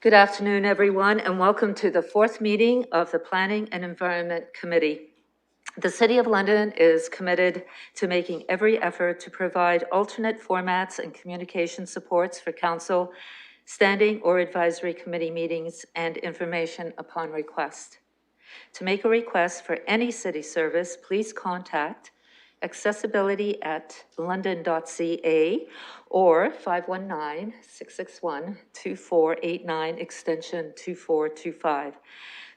Good afternoon, everyone, and welcome to the fourth meeting of the Planning and Environment Committee. The City of London is committed to making every effort to provide alternate formats and communication supports for Council, standing or advisory committee meetings and information upon request. To make a request for any city service, please contact accessibility@london.ca or 519-661-2489 extension 2425.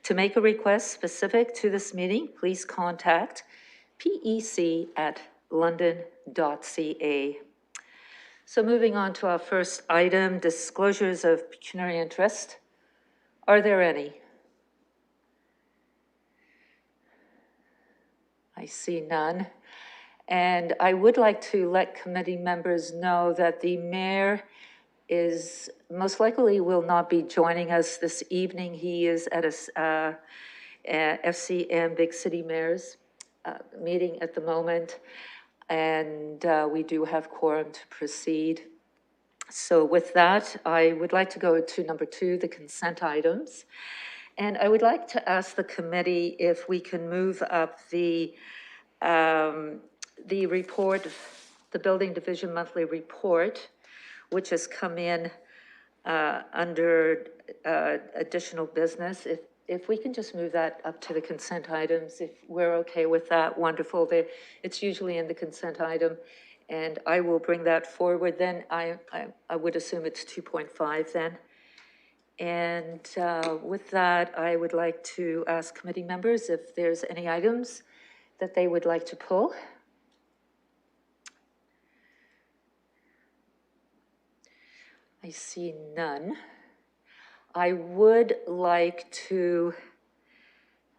To make a request specific to this meeting, please contact pec@london.ca. So moving on to our first item, disclosures of pecuniary interest. Are there any? I see none. And I would like to let committee members know that the mayor is most likely will not be joining us this evening. He is at a FCM Big City Mayors meeting at the moment, and we do have quorum to proceed. So with that, I would like to go to number 2, the consent items. And I would like to ask the committee if we can move up the report, the Building Division Monthly Report, which has come in under additional business. If we can just move that up to the consent items, if we're okay with that, wonderful. It's usually in the consent item, and I will bring that forward then. I would assume it's 2.5 then. And with that, I would like to ask committee members if there's any items that they would like to pull. I see none. I would like to,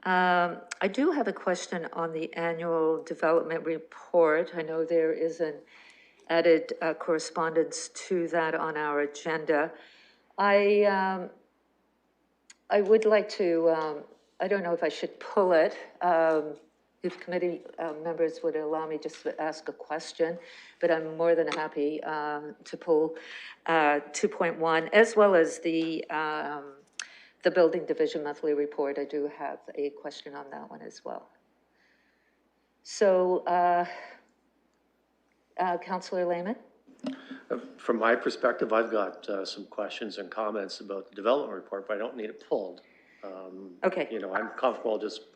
I do have a question on the annual development report. I know there is an added correspondence to that on our agenda. I would like to, I don't know if I should pull it. If committee members would allow me just to ask a question, but I'm more than happy to pull 2.1 as well as the Building Division Monthly Report. I do have a question on that one as well. So, Councillor Lehman? From my perspective, I've got some questions and comments about the development report, but I don't need it pulled. Okay. You know, I'm comfortable just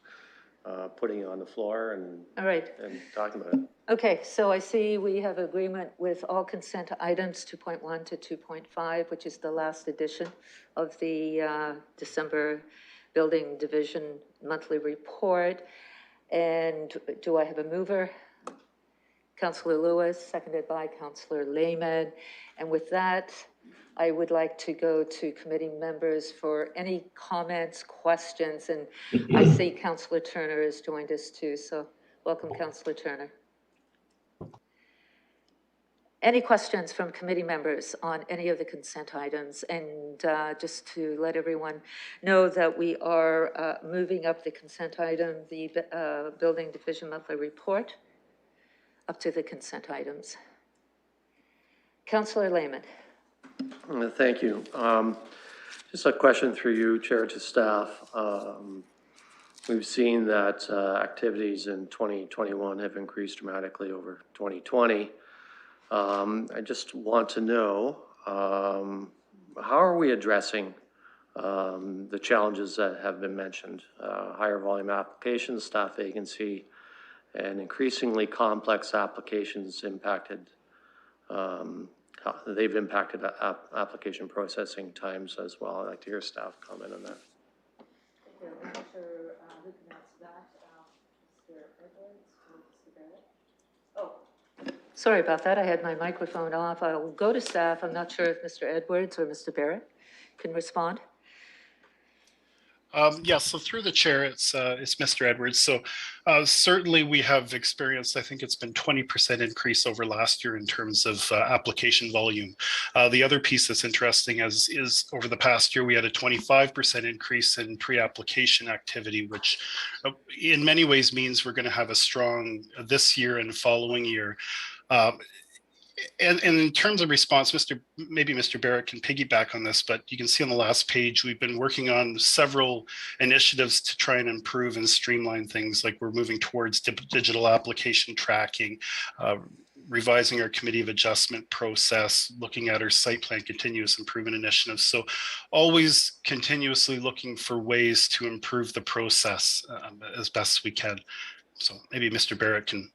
putting it on the floor and, all right, and talking about it. Okay, so I see we have agreement with all consent items 2.1 to 2.5, which is the last edition of the December Building Division Monthly Report. And do I have a mover? Councillor Lewis, seconded by Councillor Lehman. And with that, I would like to go to committee members for any comments, questions, and I see Councillor Turner has joined us too, so welcome, Councillor Turner. Any questions from committee members on any of the consent items? And just to let everyone know that we are moving up the consent item, the Building Division Monthly Report, up to the consent items. Councillor Lehman. Thank you. Just a question through you, Chair, to staff. We've seen that activities in 2021 have increased dramatically over 2020. I just want to know, how are we addressing the challenges that have been mentioned? Higher volume applications, staff vacancy, and increasingly complex applications impacted they've impacted application processing times as well. I'd like to hear staff comment on that. I'm not sure who can answer that. Mr. Edwards or Mr. Barrett? Oh, sorry about that. I had my microphone off. I'll go to staff. I'm not sure if Mr. Edwards or Mr. Barrett can respond. Yeah, so through the chair, it's Mr. Edwards. So certainly we have experienced, I think it's been 20% increase over last year in terms of application volume. The other piece that's interesting is over the past year, we had a 25% increase in pre-application activity, which in many ways means we're going to have a strong this year and following year. And in terms of response, maybe Mr. Barrett can piggyback on this, but you can see on the last page, we've been working on several initiatives to try and improve and streamline things. Like we're moving towards digital application tracking, revising our committee of adjustment process, looking at our site plan continuous improvement initiatives. So always continuously looking for ways to improve the process as best we can. So maybe Mr. Barrett can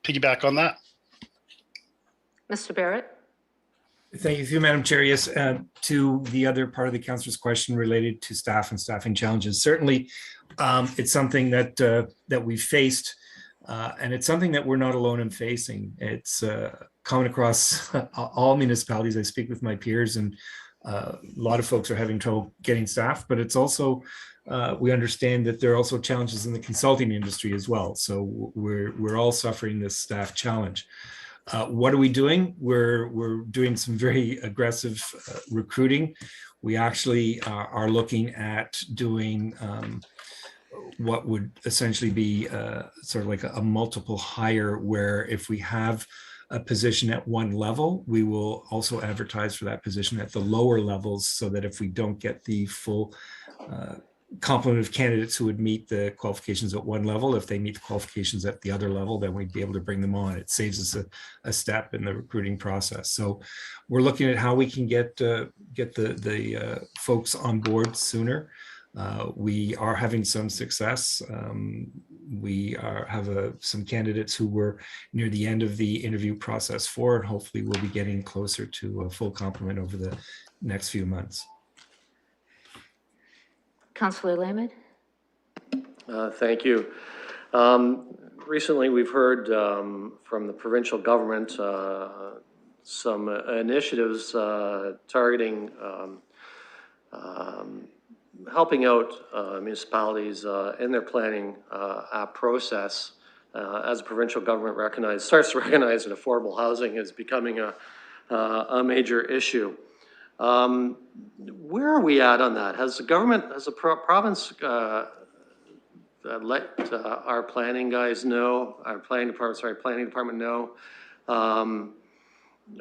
piggyback on that. Mr. Barrett? Thank you, Madam Chair. Yes, to the other part of the councillor's question related to staff and staffing challenges, certainly it's something that that we've faced, and it's something that we're not alone in facing. It's common across all municipalities. I speak with my peers, and a lot of folks are having trouble getting staff, but it's also we understand that there are also challenges in the consulting industry as well. So we're all suffering this staff challenge. What are we doing? We're doing some very aggressive recruiting. We actually are looking at doing what would essentially be sort of like a multiple hire, where if we have a position at one level, we will also advertise for that position at the lower levels, so that if we don't get the full complement of candidates who would meet the qualifications at one level, if they meet the qualifications at the other level, then we'd be able to bring them on. It saves us a step in the recruiting process. So we're looking at how we can get the folks on board sooner. We are having some success. We have some candidates who were near the end of the interview process for, and hopefully we'll be getting closer to a full complement over the next few months. Councillor Lehman? Thank you. Recently, we've heard from the provincial government some initiatives targeting helping out municipalities in their planning process as the provincial government starts to recognize that affordable housing is becoming a major issue. Where are we at on that? Has the government, has the province let our planning guys know, our planning department know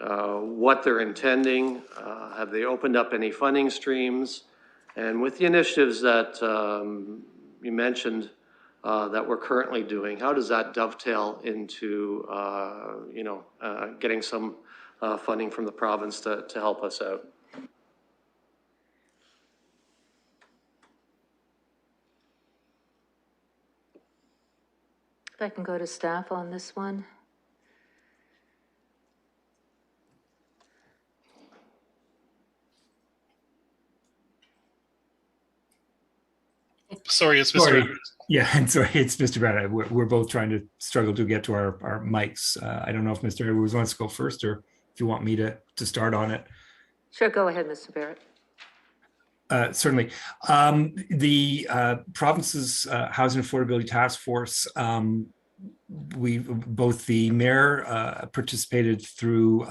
what they're intending? Have they opened up any funding streams? And with the initiatives that you mentioned that we're currently doing, how does that dovetail into getting some funding from the province to help us out? If I can go to staff on this one. Sorry, it's Mr. Sorry. Edwards. Yeah, and sorry, it's Mr. Barrett. We're both trying to struggle to get to our mics. I don't know if Mr. Edwards wants to go first, or if you want me to start on it. Sure, go ahead, Mr. Barrett. Certainly. The province's Housing Affordability Task Force, both the mayor participated through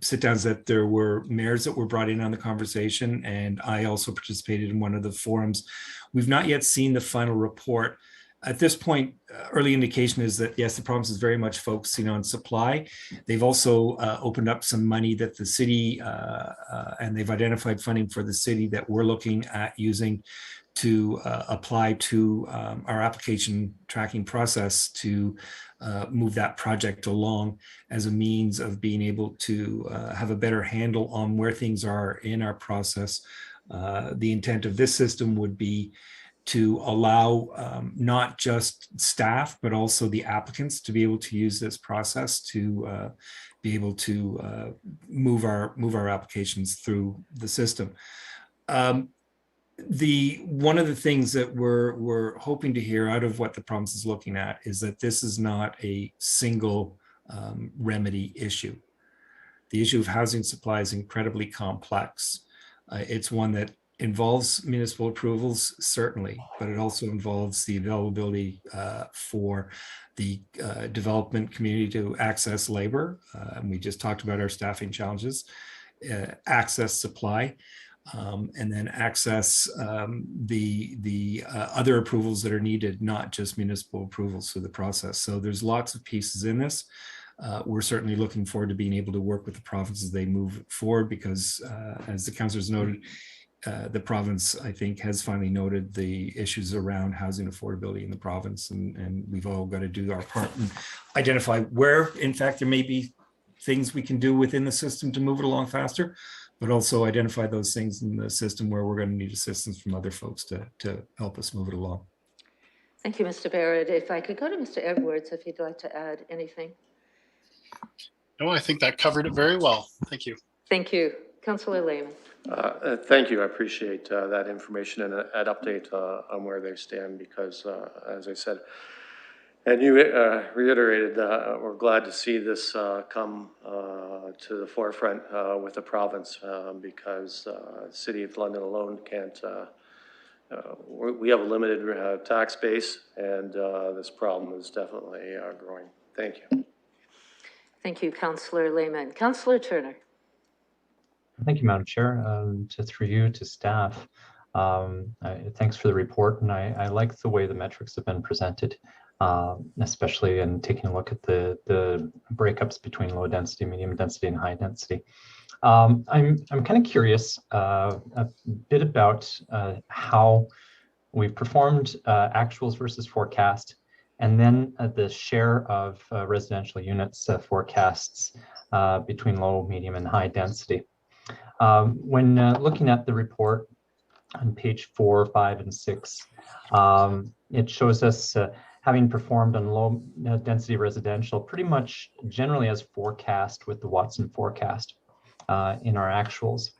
sit-downs, that there were mayors that were brought in on the conversation, and I also participated in one of the forums. We've not yet seen the final report. At this point, early indication is that, yes, the province is very much focusing on supply. They've also opened up some money that the city, and they've identified funding for the city that we're looking at using to apply to our application tracking process to move that project along as a means of being able to have a better handle on where things are in our process. The intent of this system would be to allow not just staff, but also the applicants to be able to use this process to be able to move our applications through the system. One of the things that we're hoping to hear out of what the province is looking at is that this is not a single remedy issue. The issue of housing supply is incredibly complex. It's one that involves municipal approvals, certainly, but it also involves the availability for the development community to access labor. And we just talked about our staffing challenges, access supply, and then access the other approvals that are needed, not just municipal approvals through the process. So there's lots of pieces in this. We're certainly looking forward to being able to work with the province as they move forward because, as the councillors noted, the province, I think, has finally noted the issues around housing affordability in the province, and we've all got to do our part and identify where, in fact, there may be things we can do within the system to move it along faster, but also identify those things in the system where we're going to need assistance from other folks to help us move it along. Thank you, Mr. Barrett. If I could go to Mr. Edwards, if you'd like to add anything. No, I think that covered it very well. Thank you. Thank you. Councillor Lehman. Thank you. I appreciate that information and an update on where they stand because, as I said, and you reiterated, we're glad to see this come to the forefront with the province because the City of London alone can't, we have a limited tax base and this problem is definitely growing. Thank you. Thank you, Councillor Lehman. Councillor Turner. Thank you, Madam Chair. Through you to staff, thanks for the report, and I like the way the metrics have been presented, especially in taking a look at the breakups between low density, medium density, and high density. I'm kind of curious a bit about how we've performed actuals versus forecast, and then the share of residential units forecasts between low, medium, and high density. When looking at the report on page 4, 5, and 6, it shows us having performed on low density residential pretty much generally as forecast with the Watson forecast in our actuals.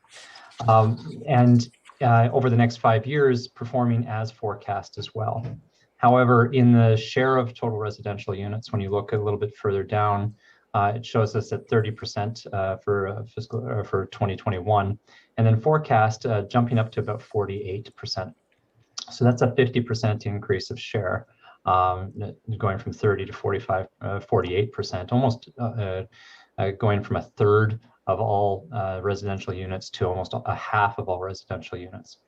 And over the next 5 years, performing as forecast as well. However, in the share of total residential units, when you look a little bit further down, it shows us at 30% for 2021, and then forecast jumping up to about 48%. So that's a 50% increase of share, going from 30 to 48%, almost going from a third of all residential units to almost a half of all residential units.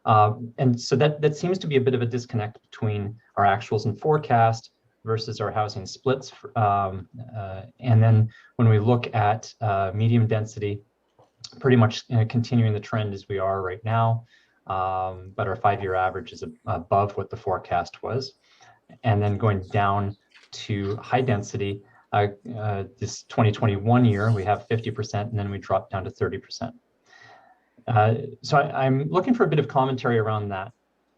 And so that seems to be a bit of a disconnect between our actuals and forecast versus our housing splits. And then when we look at medium density, pretty much continuing the trend as we are right now, but our 5-year average is above what the forecast was. And then going down to high density, this 2021 year, we have 50%, and then we drop down to 30%. So I'm looking for a bit of commentary around that.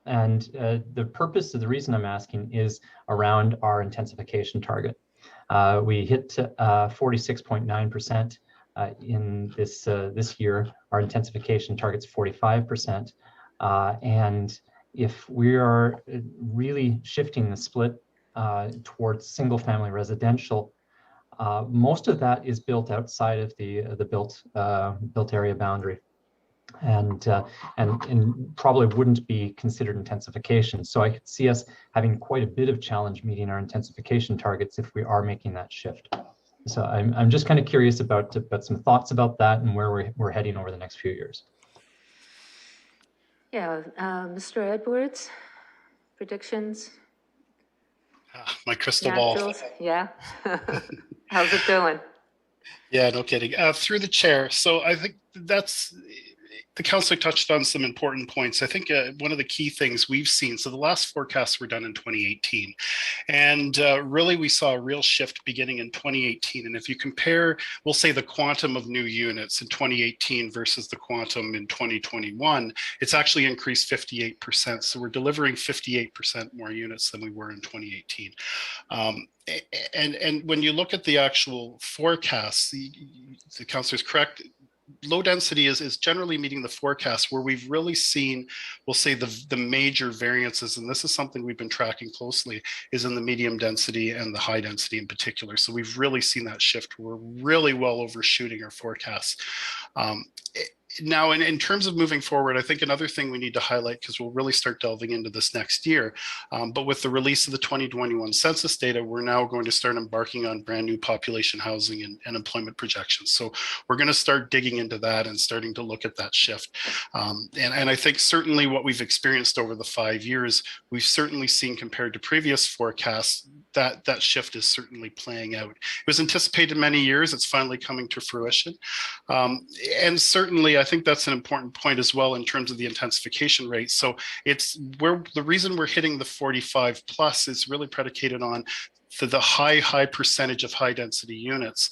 And the purpose of the reason I'm asking is around our intensification target. We hit 46.9% in this year. Our intensification target's 45%. And if we are really shifting the split towards single family residential, most of that is built outside of the built area boundary. And probably wouldn't be considered intensification. So I could see us having quite a bit of challenge meeting our intensification targets if we are making that shift. So I'm just kind of curious about some thoughts about that and where we're heading over the next few years. Yeah, Mr. Edwards, predictions? My crystal ball. Yeah. How's it going? Yeah, no kidding. Through the chair. So I think that's, the councillor touched on some important points. I think one of the key things we've seen, so the last forecasts were done in 2018, and really we saw a real shift beginning in 2018. And if you compare, we'll say the quantum of new units in 2018 versus the quantum in 2021, it's actually increased 58%. So we're delivering 58% more units than we were in 2018. And when you look at the actual forecasts, the councillor is correct. Low density is generally meeting the forecast. Where we've really seen, we'll say the major variances, and this is something we've been tracking closely, is in the medium density and the high density in particular. So we've really seen that shift. We're really well overshooting our forecasts. Now, in terms of moving forward, I think another thing we need to highlight, because we'll really start delving into this next year, but with the release of the 2021 census data, we're now going to start embarking on brand new population housing and employment projections. So we're going to start digging into that and starting to look at that shift. And I think certainly what we've experienced over the 5 years, we've certainly seen compared to previous forecasts, that shift is certainly playing out. It was anticipated many years. It's finally coming to fruition. And certainly, I think that's an important point as well in terms of the intensification rate. So it's the reason we're hitting the 45 plus is really predicated on the high percentage of high density units,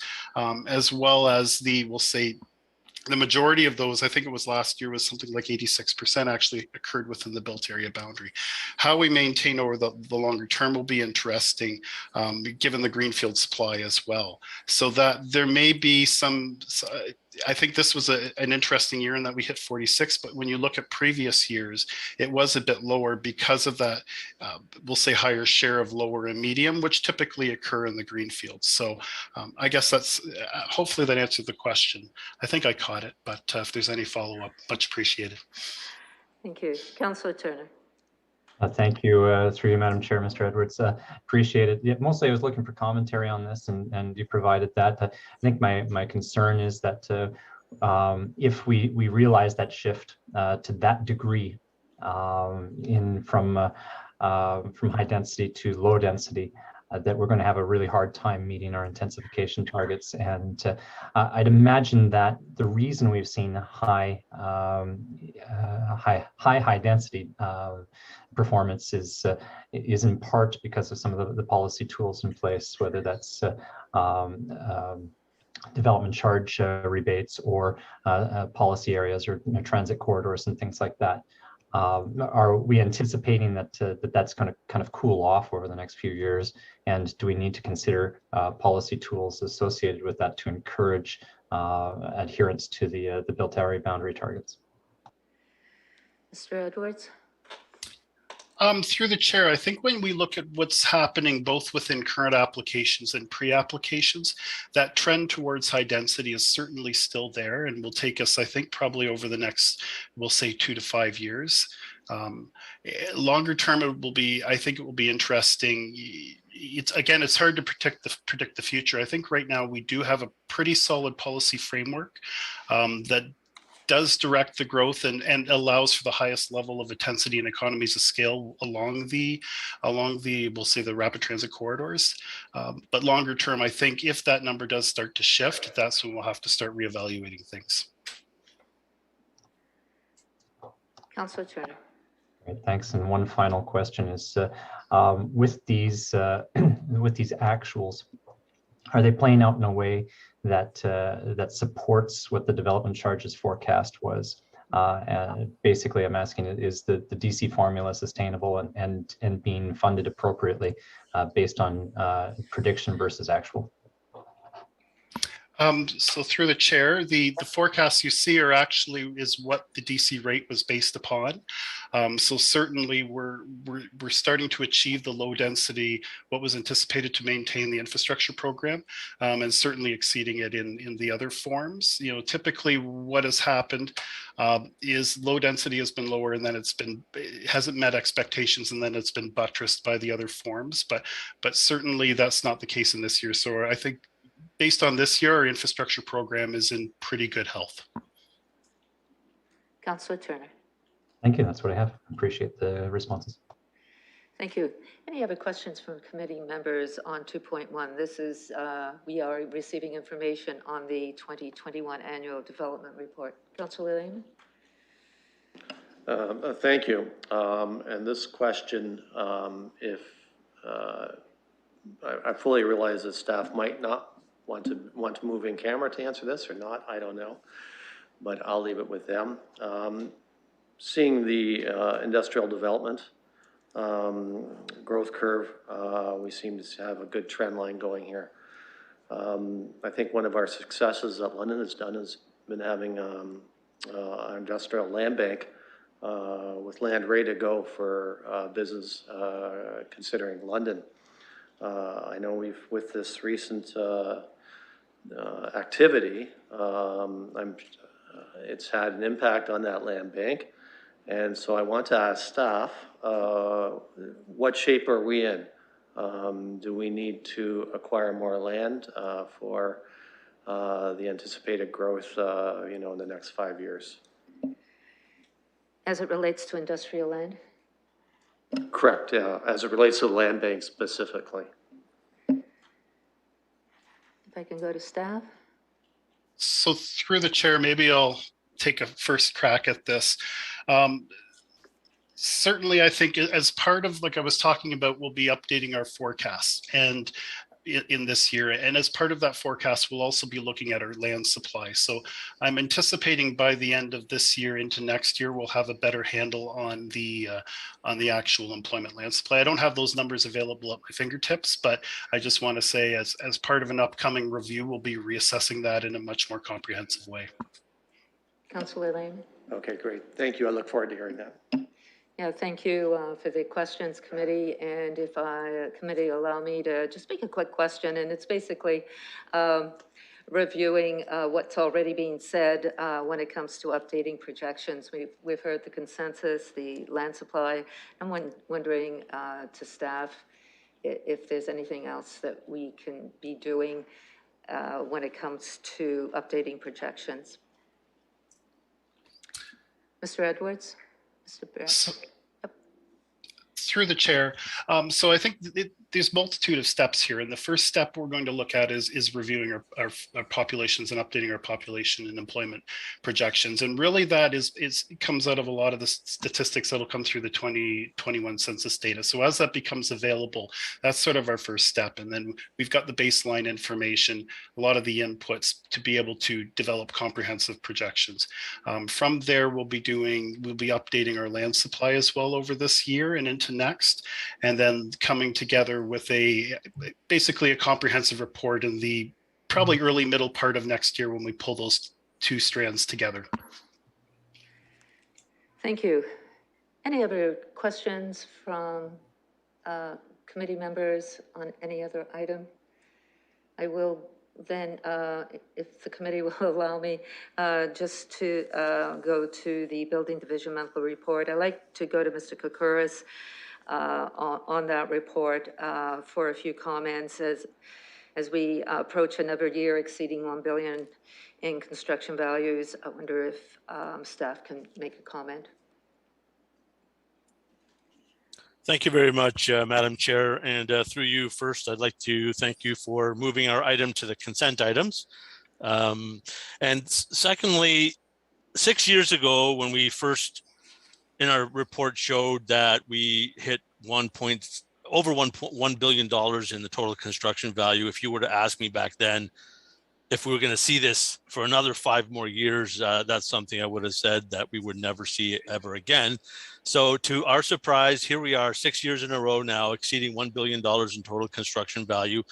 as well as we'll say, the majority of those, I think it was last year, was something like 86% actually occurred within the built area boundary. How we maintain over the longer term will be interesting, given the greenfield supply as well. So that there may be I think this was an interesting year in that we hit 46, but when you look at previous years, it was a bit lower because of that, we'll say, higher share of lower and medium, which typically occur in the greenfield. So I guess that's, hopefully that answered the question. I think I caught it, but if there's any follow-up, much appreciated. Thank you. Councillor Turner. Thank you, through you, Madam Chair, Mr. Edwards. Appreciate it. Yeah, mostly I was looking for commentary on this, and you provided that. I think my concern is that if we realize that shift to that degree from high density to low density, that we're going to have a really hard time meeting our intensification targets. And I'd imagine that the reason we've seen high density performance is in part because of some of the policy tools in place, whether that's development charge rebates or policy areas or transit corridors and things like that. Are we anticipating that that's going to kind of cool off over the next few years? And do we need to consider policy tools associated with that to encourage adherence to the built area boundary targets? Mr. Edwards. Through the chair, I think when we look at what's happening both within current applications and pre-applications, that trend towards high density is certainly still there and will take us, I think, probably over the next, we'll say, 2 to 5 years. Longer term, I think it will be interesting. It's hard to predict the future. I think right now we do have a pretty solid policy framework that does direct the growth and allows for the highest level of intensity and economies of scale along the we'll say the rapid transit corridors. But longer term, I think if that number does start to shift, that's when we'll have to start reevaluating things. Councillor Turner. Great, thanks. And one final question is, with these actuals, are they playing out in a way that supports what the development charges forecast was? And basically, I'm asking, is the DC formula sustainable and being funded appropriately based on prediction versus actual? So through the chair, the forecasts you see is what the DC rate was based upon. So certainly we're starting to achieve the low density, what was anticipated to maintain the infrastructure program, and certainly exceeding it in the other forms. You know, typically what has happened is low density has been lower, and then it hasn't met expectations, and then it's been buttressed by the other forms. But certainly that's not the case in this year. So I think, based on this year, our infrastructure program is in pretty good health. Councillor Turner. Thank you. That's what I have. Appreciate the responses. Thank you. Any other questions from committee members on 2.1? This is, we are receiving information on the 2021 annual development report. Councillor Lehman. Thank you. And this question, I fully realize that staff might not want to move in camera to answer this or not, I don't know, but I'll leave it with them. Seeing the industrial development growth curve, we seem to have a good trend line going here. I think one of our successes that London has done has been having an industrial land bank with land ready to go for business considering London. I know with this recent activity, it's had an impact on that land bank. And so I want to ask staff, what shape are we in? Do we need to acquire more land for the anticipated growth, in the next 5 years? As it relates to industrial land? Correct, yeah, as it relates to the land bank specifically. If I can go to staff. So through the chair, maybe I'll take a first crack at this. Certainly, I think as part of, like I was talking about, we'll be updating our forecasts and in this year. And as part of that forecast, we'll also be looking at our land supply. So I'm anticipating by the end of this year into next year, we'll have a better handle on the actual employment land supply. I don't have those numbers available at my fingertips, but I just want to say as part of an upcoming review, we'll be reassessing that in a much more comprehensive way. Councillor Lane. Okay, great. Thank you. I look forward to hearing that. Yeah, thank you for the questions committee. And if committee allow me to just make a quick question, and it's basically reviewing what's already being said when it comes to updating projections. We've heard the consensus, the land supply. I'm wondering to staff if there's anything else that we can be doing when it comes to updating projections. Mr. Edwards? Mr. Barrett? So, through the chair. So I think there's multitude of steps here. And the first step we're going to look at is reviewing our populations and updating our population and employment projections. And really that comes out of a lot of the statistics that'll come through the 2021 census data. So as that becomes available, that's sort of our first step. And then we've got the baseline information, a lot of the inputs to be able to develop comprehensive projections. From there, we'll be updating our land supply as well over this year and into next, and then coming together with basically a comprehensive report in the probably early middle part of next year when we pull those two strands together. Thank you. Any other questions from committee members on any other item? I will then, if the committee will allow me, just to go to the Building Division monthly report. I'd like to go to Mr. Koukouris on that report for a few comments as we approach another year exceeding $1 billion in construction values. I wonder if staff can make a comment. Thank you very much, Madam Chair. And through you first, I'd like to thank you for moving our item to the consent items. And secondly, 6 years ago, when we first in our report showed that we hit over $1.1 billion in the total construction value, if you were to ask me back then if we were going to see this for another 5 more years, that's something I would have said that we would never see it ever again. So to our surprise, here we are 6 years in a row now, exceeding $1 billion in total construction value.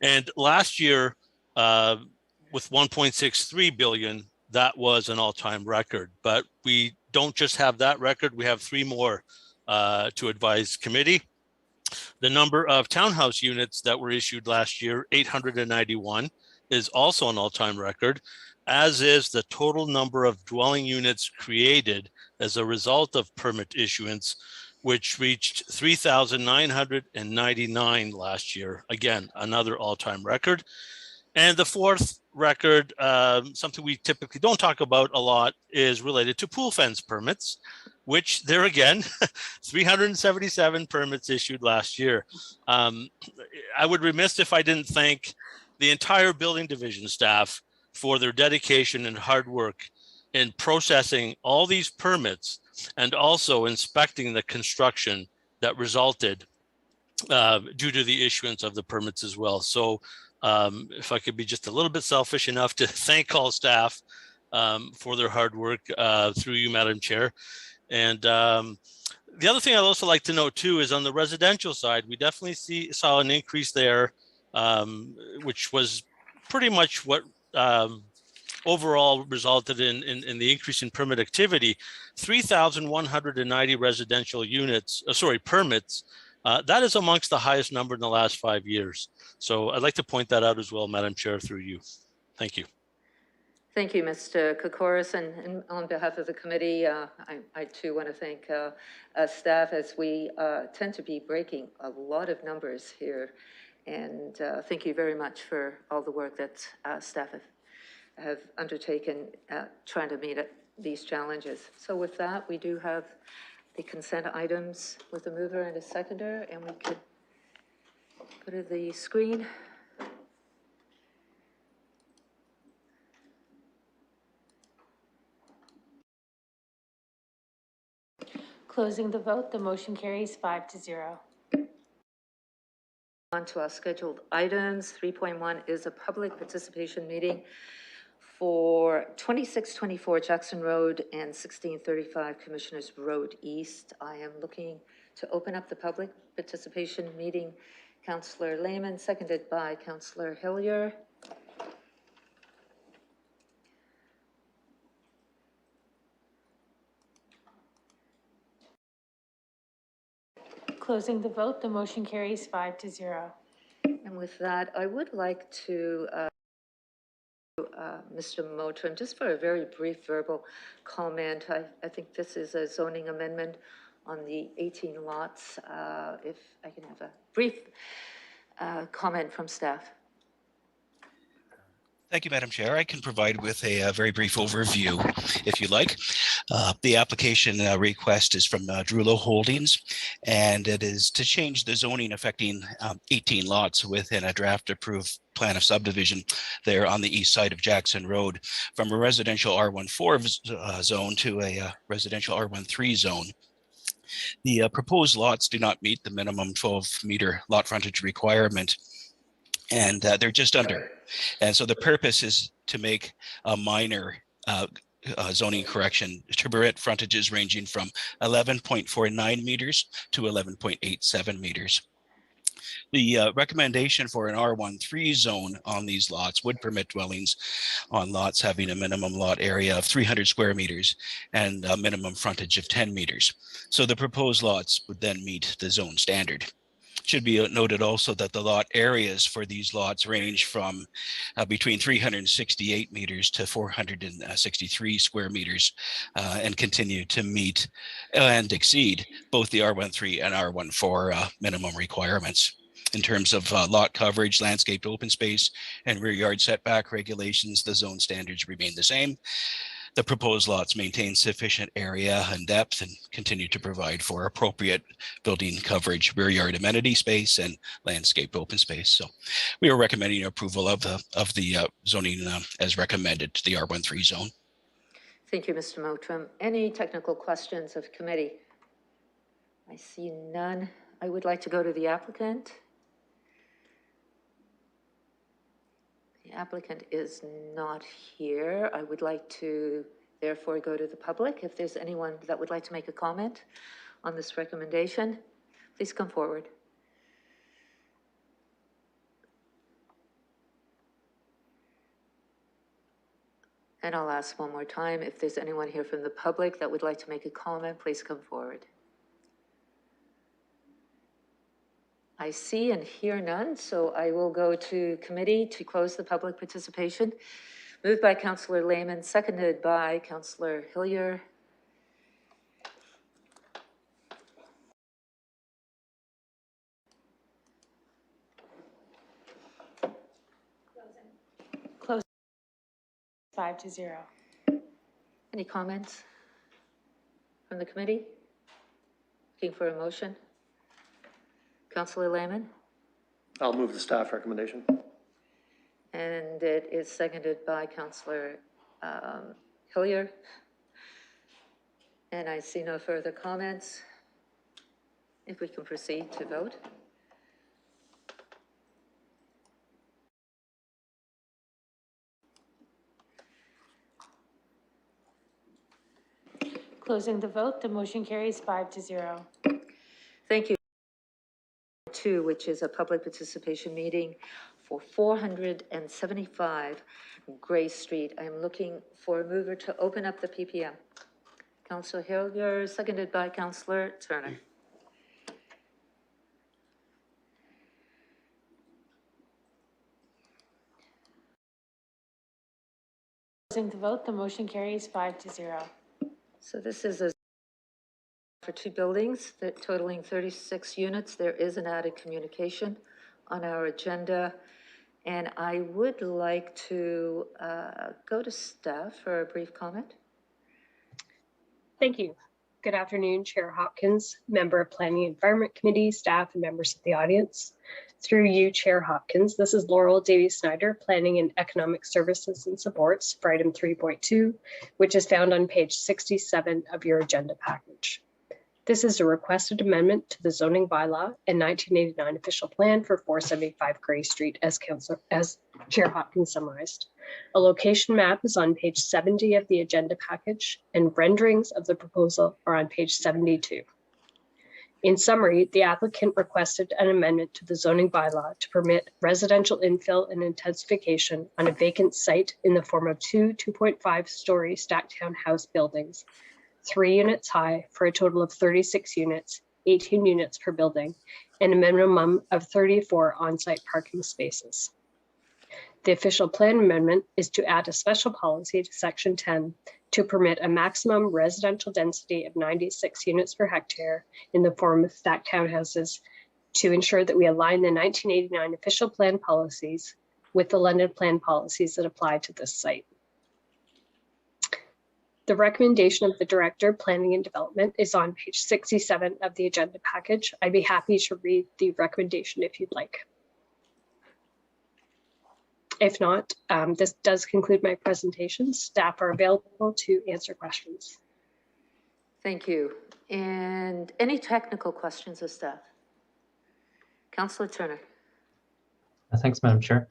And last year, with $1.63 billion, that was an all-time record. But we don't just have that record, we have 3 more to advise committee. The number of townhouse units that were issued last year, 891, is also an all-time record, as is the total number of dwelling units created as a result of permit issuance, which reached 3,999 last year. Again, another all-time record. And the fourth record, something we typically don't talk about a lot, is related to pool fence permits, which there again, 377 permits issued last year. I would be remiss if I didn't thank the entire building division staff for their dedication and hard work in processing all these permits and also inspecting the construction that resulted due to the issuance of the permits as well. So if I could be just a little bit selfish enough to thank all staff for their hard work through you, Madam Chair. And the other thing I'd also like to note too is on the residential side, we definitely saw an increase there, which was pretty much what overall resulted in the increase in permit activity. 3,190 residential units, permits. That is amongst the highest number in the last 5 years. So I'd like to point that out as well, Madam Chair, through you. Thank you. Thank you, Mr. Koukouris, and on behalf of the committee, I too want to thank staff, as we tend to be breaking a lot of numbers here. And thank you very much for all the work that staff have undertaken trying to meet these challenges. So with that, we do have the consent items with a mover and a seconder, and we could go to the screen. Closing the vote, the motion carries 5-0. On to our scheduled items. 3.1 is a public participation meeting for 2624 Jackson Road and 1635 Commissioners Road East. I am looking to open up the public participation meeting. Councillor Lehman, seconded by Councillor Hillier. Closing the vote, the motion carries 5-0. And with that, I would like to Mr. Moultrie, just for a very brief verbal comment. I think this is a zoning amendment on the 18 lots. If I can have a brief comment from staff. Thank you, Madam Chair. I can provide with a very brief overview, if you like. The application request is from Drulo Holdings, and it is to change the zoning affecting 18 lots within a draft approved plan of subdivision there on the east side of Jackson Road from a residential R14 zone to a residential R13 zone. The proposed lots do not meet the minimum 12-meter lot frontage requirement, and they're just under. And so the purpose is to make a minor zoning correction to permit frontages ranging from 11.49 meters to 11.87 meters. The recommendation for an R13 zone on these lots would permit dwellings on lots having a minimum lot area of 300 square meters and a minimum frontage of 10 meters. So the proposed lots would then meet the zone standard. Should be noted also that the lot areas for these lots range from between 368 meters to 463 square meters and continue to meet and exceed both the R13 and R14 minimum requirements. In terms of lot coverage, landscaped open space, and rear yard setback regulations, the zone standards remain the same. The proposed lots maintain sufficient area and depth and continue to provide for appropriate building coverage, rear yard amenity space, and landscaped open space. So we are recommending approval of the zoning as recommended to the R13 zone. Thank you, Mr. Moultrie. Any technical questions of committee? I see none. I would like to go to the applicant. The applicant is not here. I would like to therefore go to the public. If there's anyone that would like to make a comment on this recommendation, please come forward. And I'll ask one more time, if there's anyone here from the public that would like to make a comment, please come forward. I see and hear none, so I will go to committee to close the public participation. Moved by Councillor Lehman, seconded by Councillor Hillier. Close 5-0. Any comments from the committee? Looking for a motion? Councillor Lehman? I'll move the staff recommendation. And it is seconded by Councillor Hillier. And I see no further comments. If we can proceed to vote. Closing the vote, the motion carries 5-0. Thank you. 2, which is a public participation meeting for 475 Gray Street. I'm looking for a mover to open up the PPM. Councillor Hillier, seconded by Councillor Turner. Closing the vote, the motion carries 5-0. So this is a for 2 buildings that totaling 36 units. There is an added communication on our agenda. And I would like to go to staff for a brief comment. Thank you. Good afternoon, Chair Hopkins, member of Planning and Environment Committee, staff, and members of the audience. Through you, Chair Hopkins, this is Laurel Davie Snyder, Planning and Economic Services and Supports for item 3.2, which is found on page 67 of your agenda package. This is a requested amendment to the zoning bylaw and 1989 official plan for 475 Gray Street as Chair Hopkins summarized. A location map is on page 70 of the agenda package, and renderings of the proposal are on page 72. In summary, the applicant requested an amendment to the zoning bylaw to permit residential infill and intensification on a vacant site in the form of two 2.5-story stacked townhouse buildings, 3 units high for a total of 36 units, 18 units per building, and a minimum of 34 on-site parking spaces. The official plan amendment is to add a special policy to section 10 to permit a maximum residential density of 96 units per hectare in the form of stacked townhouses to ensure that we align the 1989 official plan policies with the London plan policies that apply to this site. The recommendation of the Director, Planning and Development is on page 67 of the agenda package. I'd be happy to read the recommendation if you'd like. If not, this does conclude my presentation. Staff are available to answer questions. Thank you. And any technical questions of staff? Councillor Turner. Thanks, Madam Chair.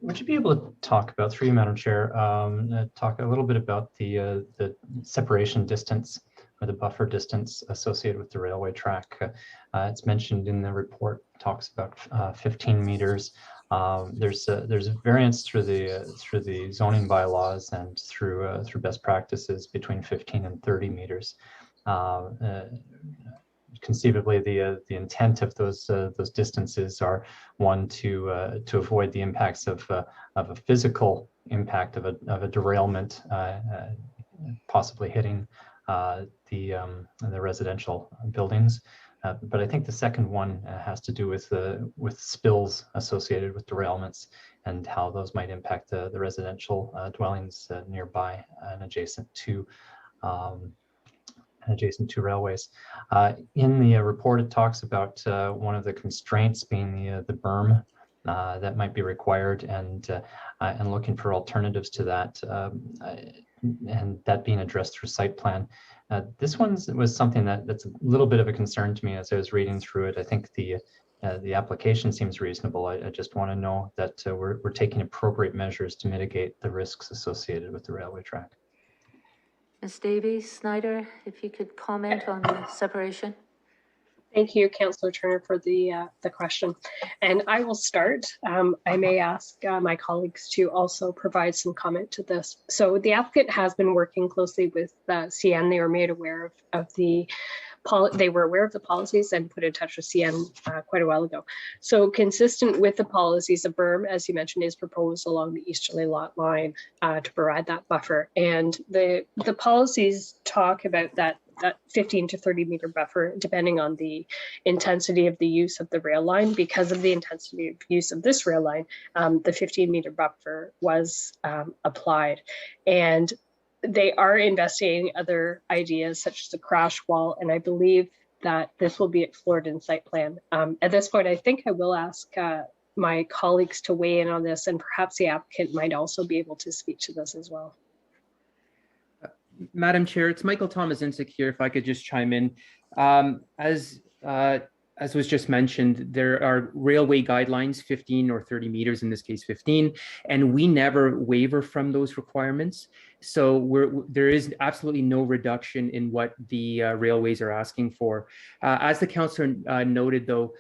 Would you be able to talk about, through you, Madam Chair, talk a little bit about the separation distance or the buffer distance associated with the railway track? It's mentioned in the report, talks about 15 meters. There's a variance through the zoning bylaws and through best practices between 15 and 30 meters. Conceivably, the intent of those distances are one to avoid the impacts of a physical impact of a derailment, possibly hitting the residential buildings. But I think the second one has to do with spills associated with derailments and how those might impact the residential dwellings nearby and adjacent to railways. In the report, it talks about one of the constraints being the berm that might be required, and looking for alternatives to that, and that being addressed through site plan. This one was something that's a little bit of a concern to me as I was reading through it. I think the application seems reasonable. I just want to know that we're taking appropriate measures to mitigate the risks associated with the railway track. Ms. Davie, Snyder, if you could comment on the separation. Thank you, Councillor Turner, for the question. And I will start. I may ask my colleagues to also provide some comment to this. So the applicant has been working closely with CN. They were made aware of the policies and put in touch with CN quite a while ago. So consistent with the policies, a berm, as you mentioned, is proposed along the easterly lot line to provide that buffer. And the policies talk about that 15 to 30 meter buffer, depending on the intensity of the use of the rail line. Because of the intensity of use of this rail line, the 15 meter buffer was applied. And they are investigating other ideas such as a crash wall, and I believe that this will be explored in site plan. At this point, I think I will ask my colleagues to weigh in on this, and perhaps the applicant might also be able to speak to this as well. Madam Chair, it's Michael Tomasinczyk here, if I could just chime in. As was just mentioned, there are railway guidelines, 15 or 30 meters, in this case 15, and we never waver from those requirements. So there is absolutely no reduction in what the railways are asking for. As the councillor noted, though,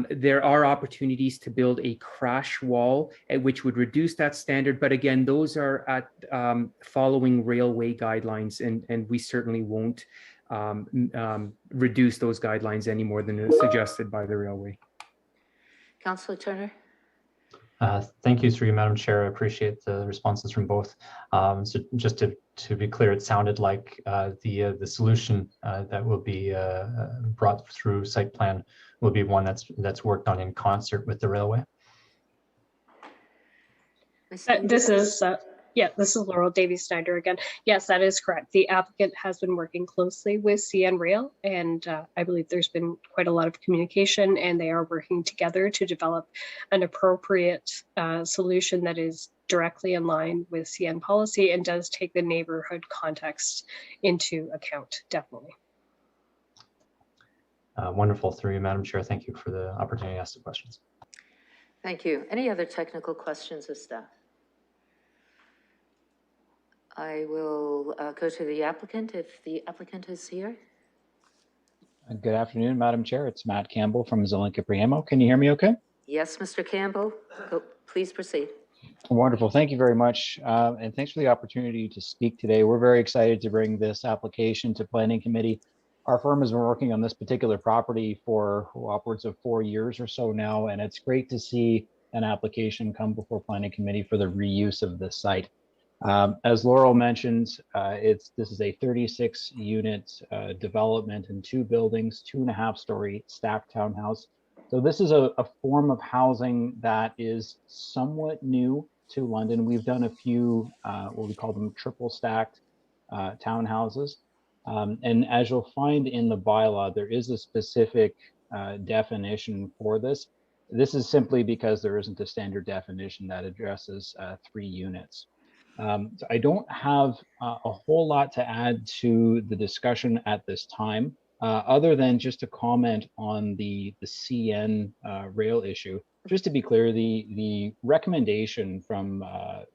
there are opportunities to build a crash wall, which would reduce that standard. But again, those are at following railway guidelines, and we certainly won't reduce those guidelines any more than is suggested by the railway. Councillor Turner. Thank you, through you, Madam Chair. I appreciate the responses from both. So just to be clear, it sounded like the solution that will be brought through site plan will be one that's worked on in concert with the railway. This is Laurel, Davie Snyder again. Yes, that is correct. The applicant has been working closely with CN Rail, and I believe there's been quite a lot of communication, and they are working together to develop an appropriate solution that is directly in line with CN policy and does take the neighborhood context into account, definitely. Wonderful. Through you, Madam Chair. Thank you for the opportunity to ask the questions. Thank you. Any other technical questions of staff? I will go to the applicant if the applicant is here. Good afternoon, Madam Chair. It's Matt Campbell from Zelenka Priamo. Can you hear me okay? Yes, Mr. Campbell, please proceed. Wonderful. Thank you very much. And thanks for the opportunity to speak today. We're very excited to bring this application to Planning Committee. Our firm has been working on this particular property for upwards of 4 years or so now, and it's great to see an application come before Planning Committee for the reuse of this site. As Laurel mentioned, this is a 36 unit development in 2 buildings, 2.5-story stacked townhouse. So this is a form of housing that is somewhat new to London. We've done a few, what we call them triple stacked townhouses. And as you'll find in the bylaw, there is a specific definition for this. This is simply because there isn't a standard definition that addresses 3 units. So I don't have a whole lot to add to the discussion at this time, other than just to comment on the CN rail issue. Just to be clear, the recommendation from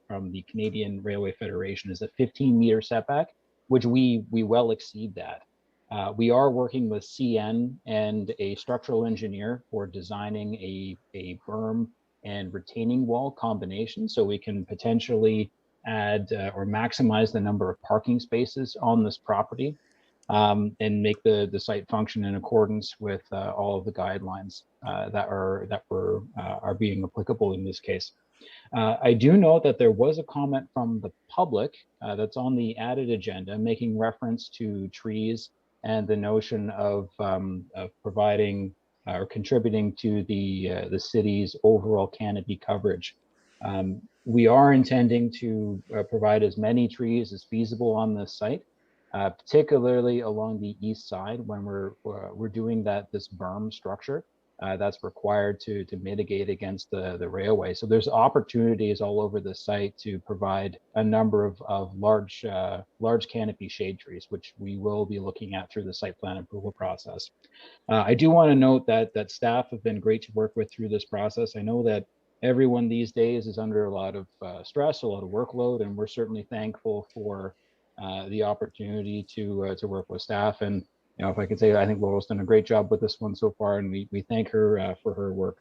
the Canadian Railway Federation is a 15-meter setback, which we well exceed that. We are working with CN and a structural engineer for designing a berm and retaining wall combination, so we can potentially add or maximize the number of parking spaces on this property, and make the site function in accordance with all of the guidelines that are being applicable in this case. I do note that there was a comment from the public that's on the added agenda, making reference to trees and the notion of providing or contributing to the city's overall canopy coverage. We are intending to provide as many trees as feasible on this site, particularly along the east side when we're doing this berm structure that's required to mitigate against the railway. So there's opportunities all over the site to provide a number of large canopy shade trees, which we will be looking at through the site plan approval process. I do want to note that staff have been great to work with through this process. I know that everyone these days is under a lot of stress, a lot of workload, and we're certainly thankful for the opportunity to work with staff. And if I could say, I think Laurel's done a great job with this one so far, and we thank her for her work.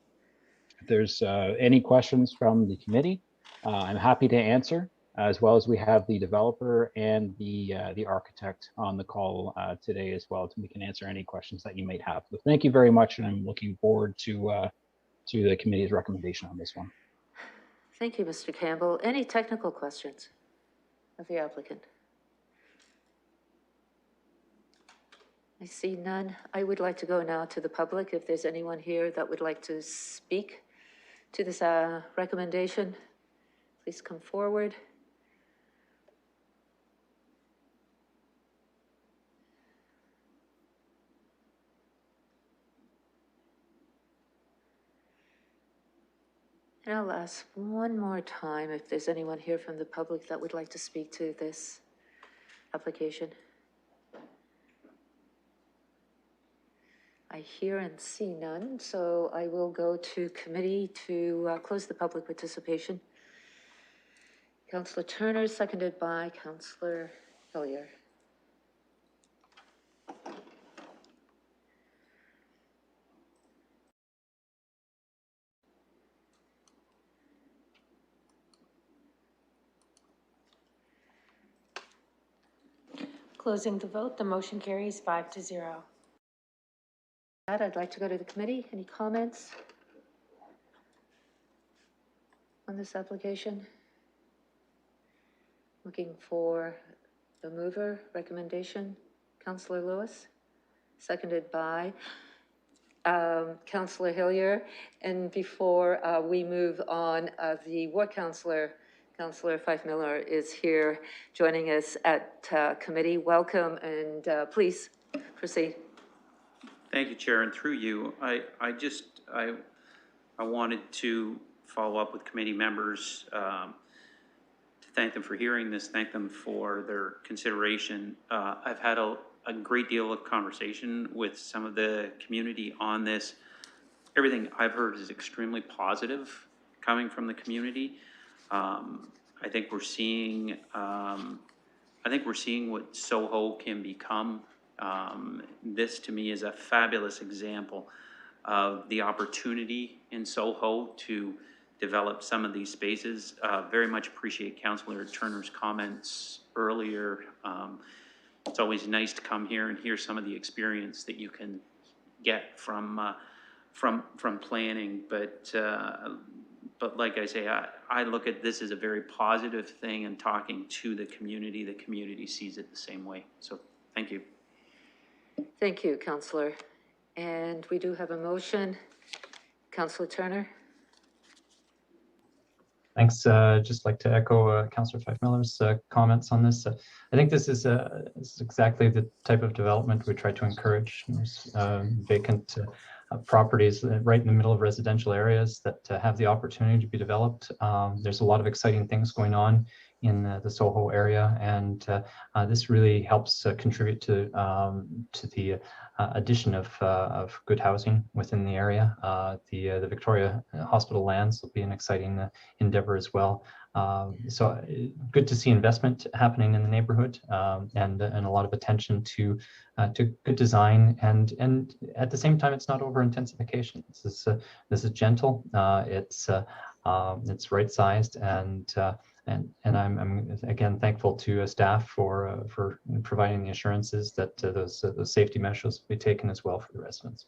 If there's any questions from the committee, I'm happy to answer, as well as we have the developer and the architect on the call today as well, so we can answer any questions that you might have. So thank you very much, and I'm looking forward to the committee's recommendation on this one. Thank you, Mr. Campbell. Any technical questions of the applicant? I see none. I would like to go now to the public. If there's anyone here that would like to speak to this recommendation, please come forward. And I'll ask one more time if there's anyone here from the public that would like to speak to this application. I hear and see none, so I will go to committee to close the public participation. Councillor Turner, seconded by Councillor Hillier. Closing the vote, the motion carries 5-0. I'd like to go to the committee. Any comments on this application? Looking for the mover recommendation, Councillor Lewis, seconded by Councillor Hillier. And before we move on, the ward councillor, Councillor Fife Miller, is here joining us at committee. Welcome, and please proceed. Thank you, Chair, and through you, I wanted to follow up with committee members to thank them for hearing this, thank them for their consideration. I've had a great deal of conversation with some of the community on this. Everything I've heard is extremely positive coming from the community. I think we're seeing what Soho can become. This to me is a fabulous example of the opportunity in Soho to develop some of these spaces. Very much appreciate Councillor Turner's comments earlier. It's always nice to come here and hear some of the experience that you can get from planning, but like I say, I look at this as a very positive thing, and talking to the community sees it the same way. So thank you. Thank you, Councillor. And we do have a motion. Councillor Turner. Thanks. Just like to echo Councillor Miller's comments on this. I think this is exactly the type of development we try to encourage. Vacant properties right in the middle of residential areas that have the opportunity to be developed. There's a lot of exciting things going on in the Soho area, and this really helps contribute to the addition of good housing within the area. The Victoria Hospital lands will be an exciting endeavor as well. So good to see investment happening in the neighborhood, and a lot of attention to good design, and at the same time, it's not over intensification. This is gentle. It's right sized, and I'm again thankful to staff for providing the assurances that those safety measures will be taken as well for the residents.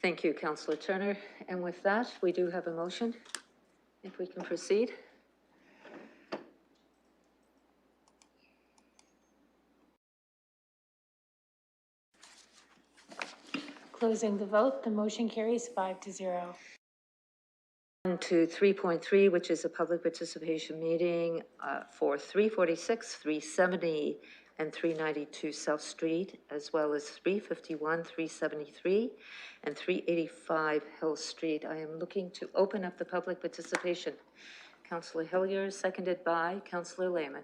Thank you, Councillor Turner. And with that, we do have a motion. If we can proceed. Closing the vote, the motion carries 5-0. On to 3.3, which is a public participation meeting for 346, 370, and 392 South Street, as well as 351, 373, and 385 Hill Street. I am looking to open up the public participation. Councillor Hillier, seconded by Councillor Lehman.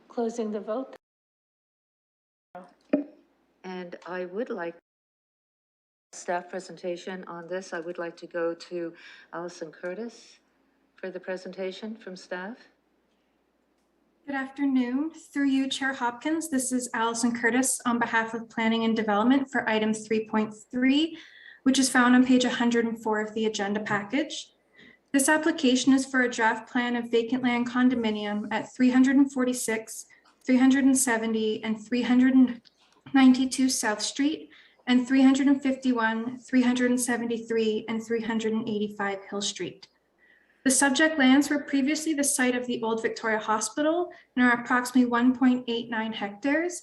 Closing the vote. And I would like staff presentation on this. I would like to go to Allison Curtis for the presentation from staff. Good afternoon. Through you, Chair Hopkins, this is Allison Curtis on behalf of Planning and Development for item 3.3, which is found on page 104 of the agenda package. This application is for a draft plan of vacant land condominium at 346, 370, and 392 South Street, and 351, 373, and 385 Hill Street. The subject lands were previously the site of the old Victoria Hospital and are approximately 1.89 hectares.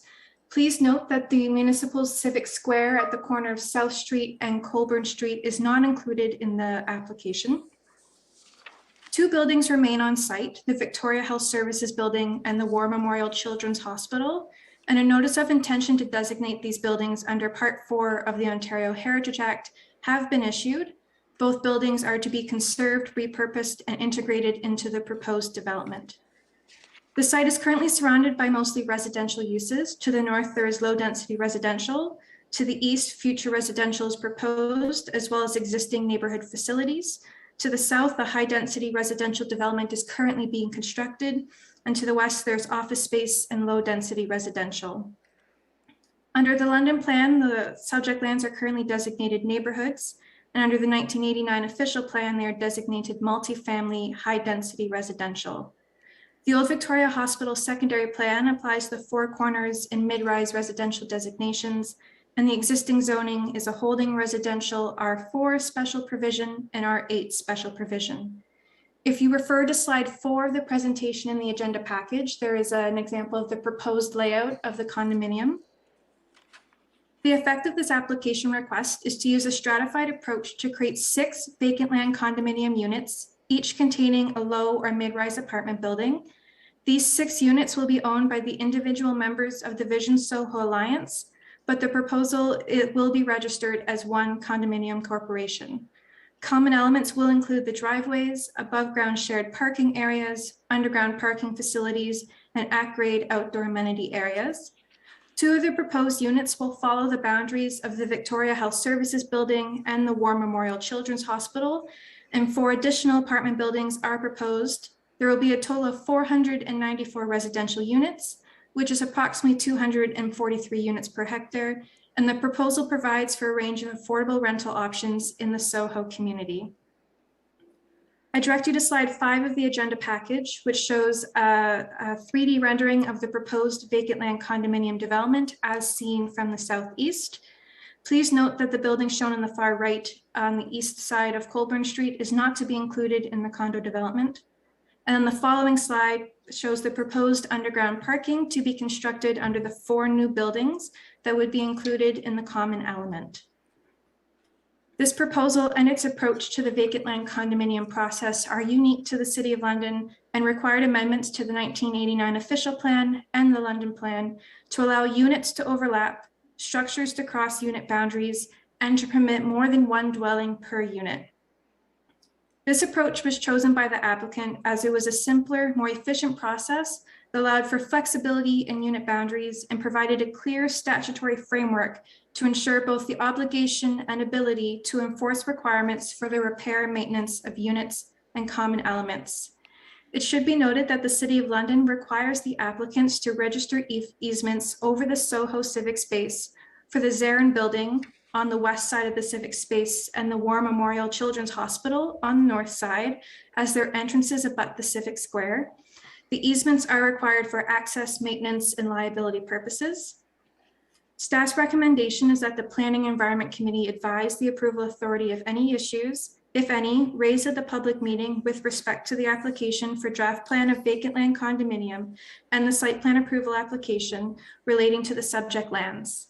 Please note that the municipal civic square at the corner of South Street and Colburn Street is not included in the application. Two buildings remain on site, the Victoria Health Services Building and the War Memorial Children's Hospital, and a notice of intention to designate these buildings under Part 4 of the Ontario Heritage Act have been issued. Both buildings are to be conserved, repurposed, and integrated into the proposed development. The site is currently surrounded by mostly residential uses. To the north, there is low-density residential. To the east, future residential is proposed, as well as existing neighborhood facilities. To the south, the high-density residential development is currently being constructed, and to the west, there's office space and low-density residential. Under the London Plan, the subject lands are currently designated neighborhoods, and under the 1989 official plan, they are designated multifamily, high-density residential. The Old Victoria Hospital secondary plan applies the Four Corners and mid-rise residential designations, and the existing zoning is a holding residential R4 special provision and R8 special provision. If you refer to slide 4 of the presentation in the agenda package, there is an example of the proposed layout of the condominium. The effect of this application request is to use a stratified approach to create 6 vacant land condominium units, each containing a low or mid-rise apartment building. These 6 units will be owned by the individual members of the Vision Soho Alliance, but the proposal, it will be registered as one condominium corporation. Common elements will include the driveways, above-ground shared parking areas, underground parking facilities, and at-grade outdoor amenity areas. 2 of the proposed units will follow the boundaries of the Victoria Health Services Building and the War Memorial Children's Hospital, and 4 additional apartment buildings are proposed. There will be a total of 494 residential units, which is approximately 243 units per hectare, and the proposal provides for a range of affordable rental options in the Soho community. I direct you to slide 5 of the agenda package, which shows a 3D rendering of the proposed vacant land condominium development as seen from the southeast. Please note that the building shown on the far right on the east side of Colburn Street is not to be included in the condo development. And the following slide shows the proposed underground parking to be constructed under the 4 new buildings that would be included in the common element. This proposal and its approach to the vacant land condominium process are unique to the City of London and required amendments to the 1989 official plan and the London plan to allow units to overlap, structures to cross unit boundaries, and to permit more than 1 dwelling per unit. This approach was chosen by the applicant as it was a simpler, more efficient process that allowed for flexibility in unit boundaries and provided a clear statutory framework to ensure both the obligation and ability to enforce requirements for the repair and maintenance of units and common elements. It should be noted that the City of London requires the applicants to register easements over the Soho civic space for the Zarin building on the west side of the civic space and the War Memorial Children's Hospital on the north side as their entrances abut the civic square. The easements are required for access, maintenance, and liability purposes. Staff's recommendation is that the Planning and Environment Committee advise the approval authority of any issues, if any, raised at the public meeting with respect to the application for draft plan of vacant land condominium and the site plan approval application relating to the subject lands.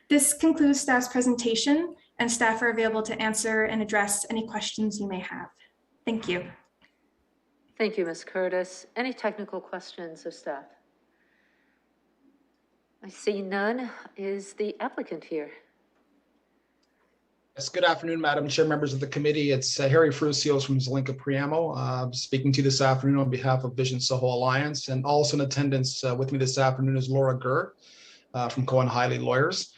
This concludes staff's presentation, and staff are available to answer and address any questions you may have. Thank you. Thank you, Ms. Curtis. Any technical questions of staff? I see none. Is the applicant here? Yes, good afternoon, Madam Chair, members of the committee. It's Harry Frucios from Zelinka Priamo, speaking to you this afternoon on behalf of Vision Soho Alliance, and also in attendance with me this afternoon is Laura Gurr from Cohen Hiley Lawyers.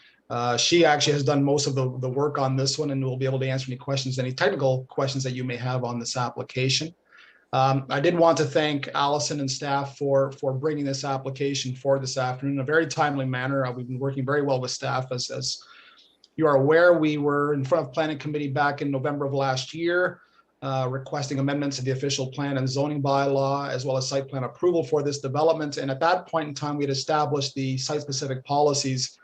She actually has done most of the work on this one and will be able to answer any questions, any technical questions that you may have on this application. I did want to thank Allison and staff for bringing this application forward this afternoon in a very timely manner. We've been working very well with staff. As you are aware, we were in front of Planning Committee back in November of last year, requesting amendments to the official plan and zoning bylaw, as well as site plan approval for this development. And at that point in time, we had established the site-specific policies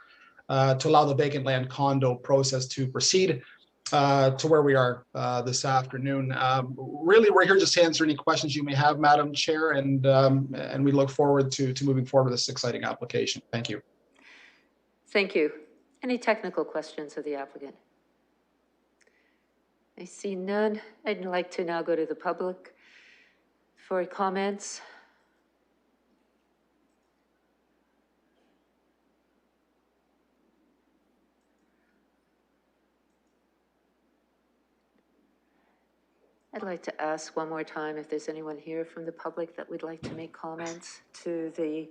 to allow the vacant land condo process to proceed to where we are this afternoon. Really, we're here just to answer any questions you may have, Madam Chair, and we look forward to moving forward with this exciting application. Thank you. Thank you. Any technical questions of the applicant? I see none. I'd like to now go to the public for comments. I'd like to ask one more time if there's anyone here from the public that would like to make comments to the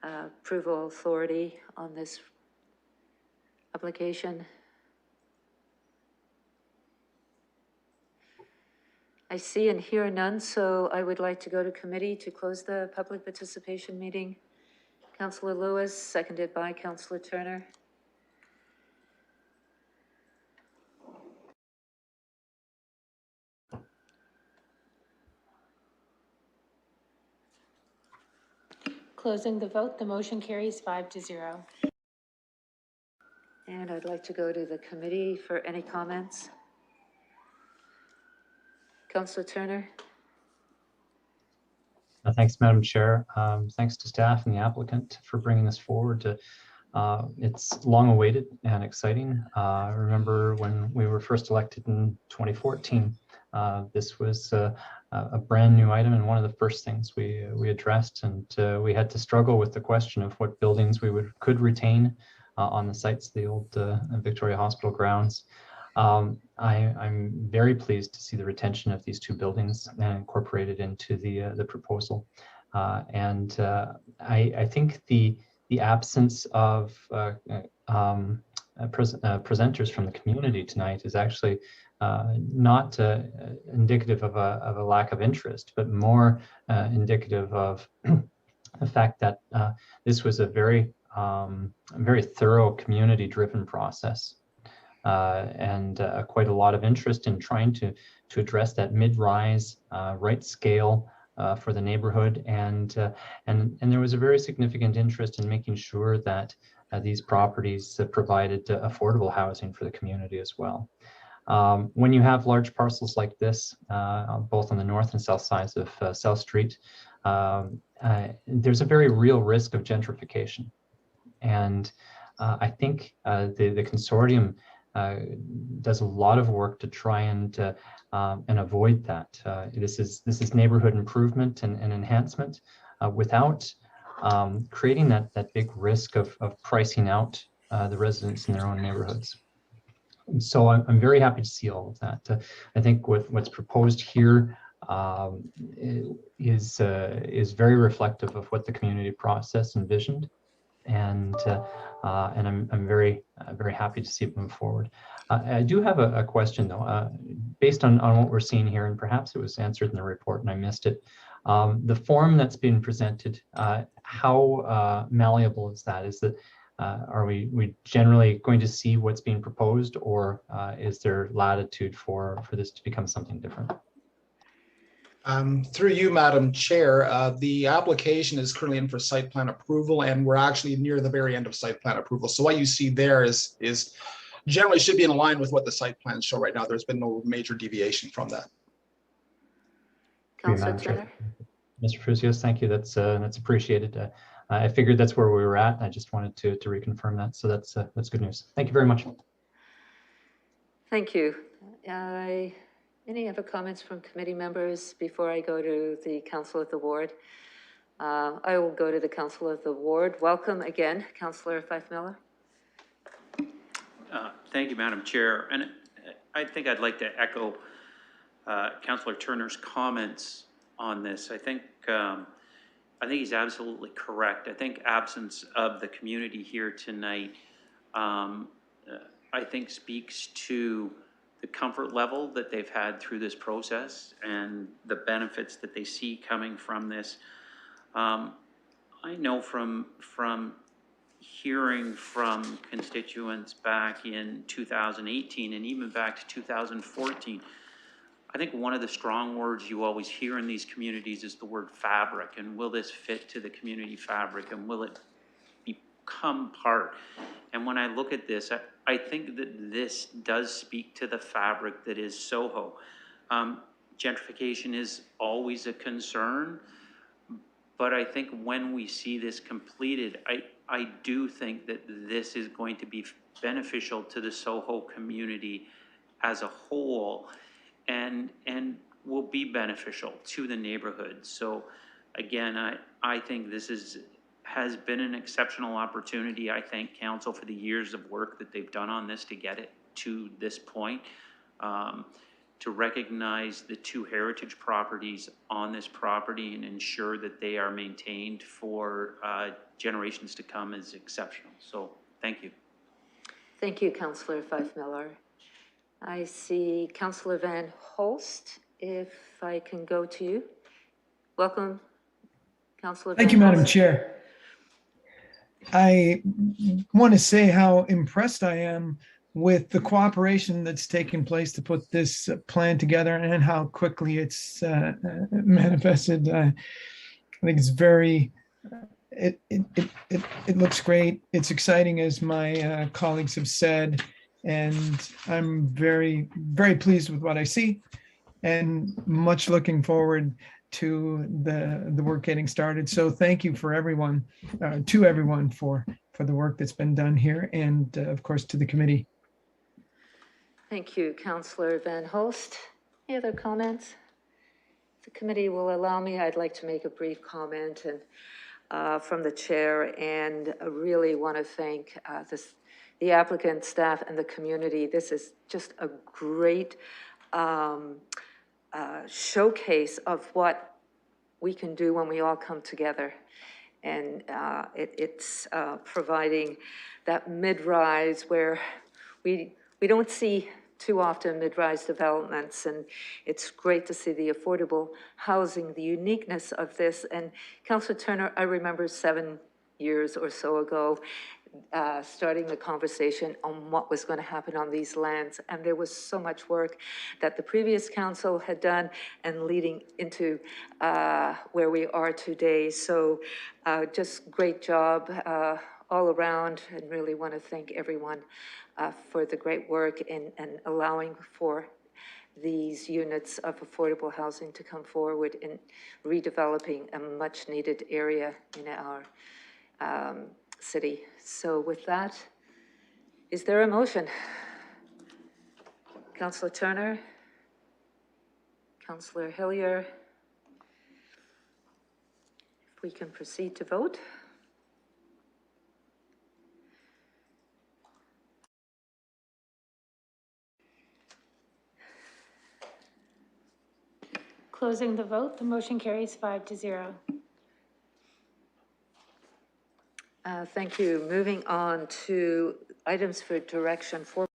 approval authority on this application. I see and hear none, so I would like to go to committee to close the public participation meeting. Councillor Lewis, seconded by Councillor Turner. Closing the vote, the motion carries 5-0. And I'd like to go to the committee for any comments. Councillor Turner. Thanks, Madam Chair. Thanks to staff and the applicant for bringing this forward. It's long awaited and exciting. I remember when we were first elected in 2014, this was a brand new item and one of the first things we addressed, and we had to struggle with the question of what buildings we could retain on the sites of the old Victoria Hospital grounds. I'm very pleased to see the retention of these 2 buildings and incorporated into the proposal. I think the absence of presenters from the community tonight is actually not indicative of a lack of interest, but more indicative of the fact that this was a very thorough community-driven process. And quite a lot of interest in trying to address that mid-rise right scale for the neighborhood, and there was a very significant interest in making sure that these properties provided affordable housing for the community as well. When you have large parcels like this, both on the north and south sides of South Street, there's a very real risk of gentrification, and I think the consortium does a lot of work to try and avoid that. This is neighborhood improvement and enhancement without creating that big risk of pricing out the residents in their own neighborhoods. And so I'm very happy to see all of that. I think what's proposed here is very reflective of what the community process envisioned. And I'm very happy to see it move forward. I do have a question though, based on what we're seeing here, and perhaps it was answered in the report and I missed it. The form that's been presented, how malleable is that? Is that are we generally going to see what's being proposed, or is there latitude for this to become something different? Through you, Madam Chair, the application is currently in for site plan approval, and we're actually near the very end of site plan approval. So what you see there is generally should be in line with what the site plans show right now. There's been no major deviation from that. Councillor Miller. Mr. Frusios, thank you. That's appreciated. I figured that's where we were at. I just wanted to reconfirm that. So that's good news. Thank you very much. Thank you. Any other comments from committee members before I go to the Council of the Ward? I will go to the Council of the Ward. Welcome again, Councillor Fife Miller. Thank you, Madam Chair. And I think I'd like to echo Councillor Turner's comments on this. I think he's absolutely correct. I think absence of the community here tonight, I think speaks to the comfort level that they've had through this process and the benefits that they see coming from this. I know from hearing from constituents back in 2018 and even back to 2014, I think one of the strong words you always hear in these communities is the word fabric. And will this fit to the community fabric, and will it become part? And when I look at this, I think that this does speak to the fabric that is Soho. Gentrification is always a concern, but I think when we see this completed, I do think that this is going to be beneficial to the Soho community as a whole, and will be beneficial to the neighborhood. So again, I think this has been an exceptional opportunity. I thank council for the years of work that they've done on this to get it to this point, to recognize the 2 heritage properties on this property and ensure that they are maintained for generations to come is exceptional. So thank you. Thank you, Councillor Fife Miller. I see Councillor Van Holst, if I can go to you. Welcome, Councillor Van Holst. Thank you, Madam Chair. I want to say how impressed I am with the cooperation that's taken place to put this plan together and how quickly it's manifested. I think it's very, it looks great. It's exciting, as my colleagues have said, and I'm very, very pleased with what I see, and much looking forward to the work getting started. So thank you for everyone, to everyone for the work that's been done here, and of course to the committee. Thank you, Councillor Van Holst. Any other comments? If the committee will allow me, I'd like to make a brief comment and from the chair, and I really want to thank the applicant, staff, and the community. This is just a great showcase of what we can do when we all come together. And it's providing that mid-rise where we don't see too often mid-rise developments, and it's great to see the affordable housing, the uniqueness of this. And Councillor Turner, I remember 7 years or so ago, starting the conversation on what was going to happen on these lands. And there was so much work that the previous council had done and leading into where we are today. So just great job all around, and really want to thank everyone for the great work in allowing for these units of affordable housing to come forward in redeveloping a much needed area in our city. So with that, is there a motion? Councillor Turner, Councillor Hillier, if we can proceed to vote. Closing the vote, the motion carries 5-0. Thank you. Moving on to items for direction for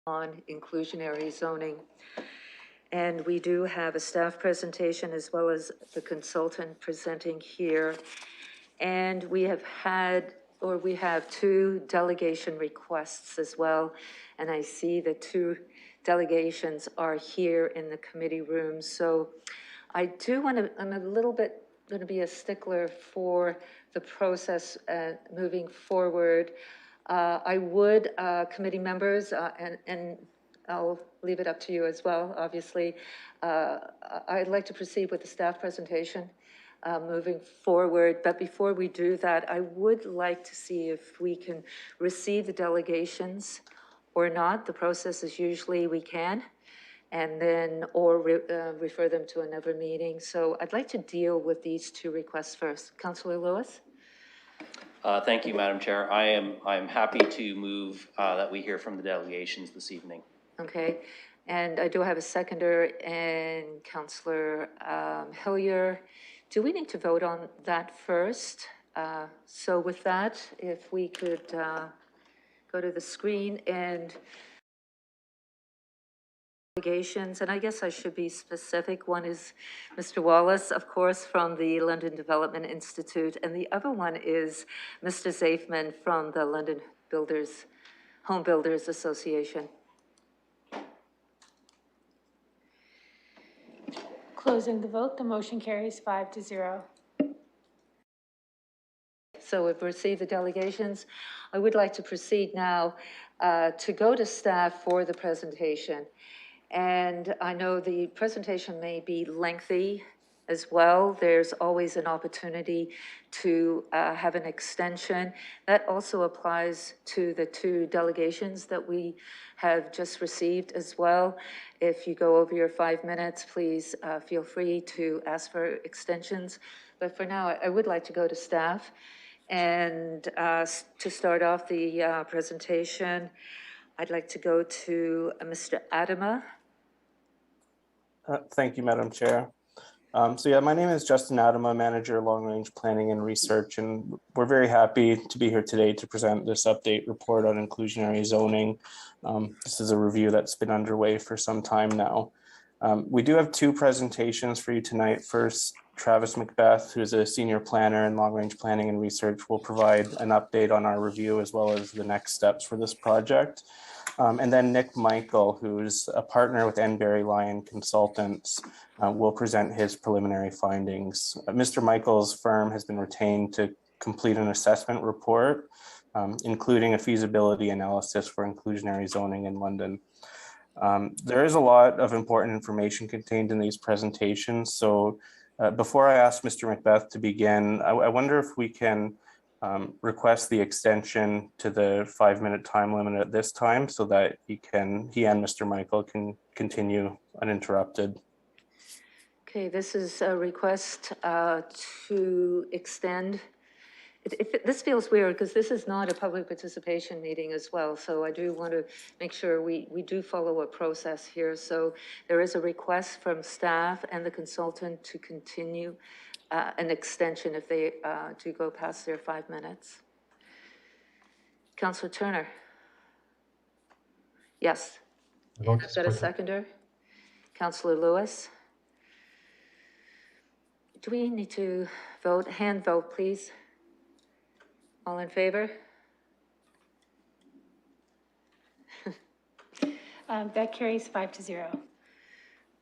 on inclusionary zoning. And we do have a staff presentation as well as the consultant presenting here. And we have two delegation requests as well. And I see the two delegations are here in the committee room. So I do want to, I'm a little bit going to be a stickler for the process moving forward. I would, committee members, and I'll leave it up to you as well, obviously. I'd like to proceed with the staff presentation moving forward. But before we do that, I would like to see if we can receive the delegations or not. The process is usually we can, and then, or refer them to another meeting. So I'd like to deal with these two requests first. Councillor Lewis? Thank you, Madam Chair. I'm happy to move that we hear from the delegations this evening. Okay, and I do have a seconder, and Councillor Hillier. Do we need to vote on that first? So with that, if we could go to the screen and delegations, and I guess I should be specific. One is Mr. Wallace, of course, from the London Development Institute, and the other one is Mr. Zafman from the London Home Builders Association. Closing the vote, the motion carries 5-0. So we've received the delegations. I would like to proceed now to go to staff for the presentation. And I know the presentation may be lengthy as well. There's always an opportunity to have an extension. That also applies to the two delegations that we have just received as well. If you go over your 5 minutes, please feel free to ask for extensions. But for now, I would like to go to staff. And to start off the presentation, I'd like to go to Mr. Adama. Thank you, Madam Chair. So yeah, my name is Justin Adama, Manager, Long Range Planning and Research, and we're very happy to be here today to present this update report on inclusionary zoning. This is a review that's been underway for some time now. We do have two presentations for you tonight. First, Travis Macbeth, who is a senior planner in Long Range Planning and Research, will provide an update on our review as well as the next steps for this project. And then Nick Michael, who's a partner with Enberry Lyon Consultants, will present his preliminary findings. Mr. Michael's firm has been retained to complete an assessment report, including a feasibility analysis for inclusionary zoning in London. There is a lot of important information contained in these presentations. So before I ask Mr. Macbeth to begin, I wonder if we can request the extension to the 5-minute time limit at this time so that he and Mr. Michael can continue uninterrupted. Okay, this is a request to extend This feels weird because this is not a public participation meeting as well. So I do want to make sure we do follow a process here. So there is a request from staff and the consultant to continue an extension if they do go past their 5 minutes. Councillor Turner. Yes. I've got a seconder. Councillor Lewis. Do we need to vote? Hand vote, please. All in favor? That carries 5-0.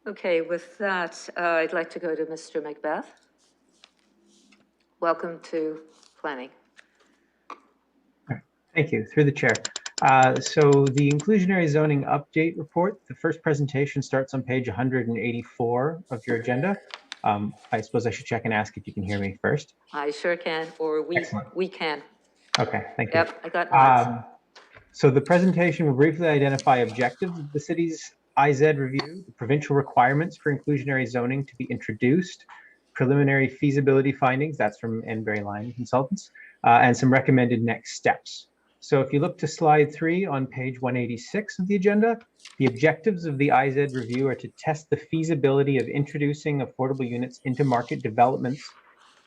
Okay, with that, I'd like to go to Mr. Macbeth. Welcome to planning. Thank you, through the chair. So the inclusionary zoning update report, the first presentation starts on page 184 of your agenda. I suppose I should check and ask if you can hear me first. I sure can, or we can. Okay, thank you. Yep, I got nods. So the presentation will briefly identify objectives of the city's IZ review, the provincial requirements for inclusionary zoning to be introduced, preliminary feasibility findings, that's from Enbury Line Consultants, and some recommended next steps. So if you look to slide 3 on page 186 of the agenda, the objectives of the IZ review are to test the feasibility of introducing affordable units into market developments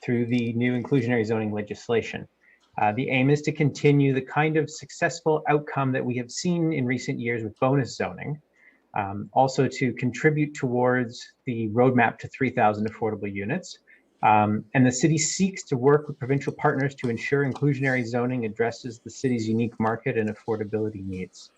through the new inclusionary zoning legislation. The aim is to continue the kind of successful outcome that we have seen in recent years with bonus zoning, also to contribute towards the roadmap to 3,000 affordable units. And the city seeks to work with provincial partners to ensure inclusionary zoning addresses the city's unique market and affordability needs.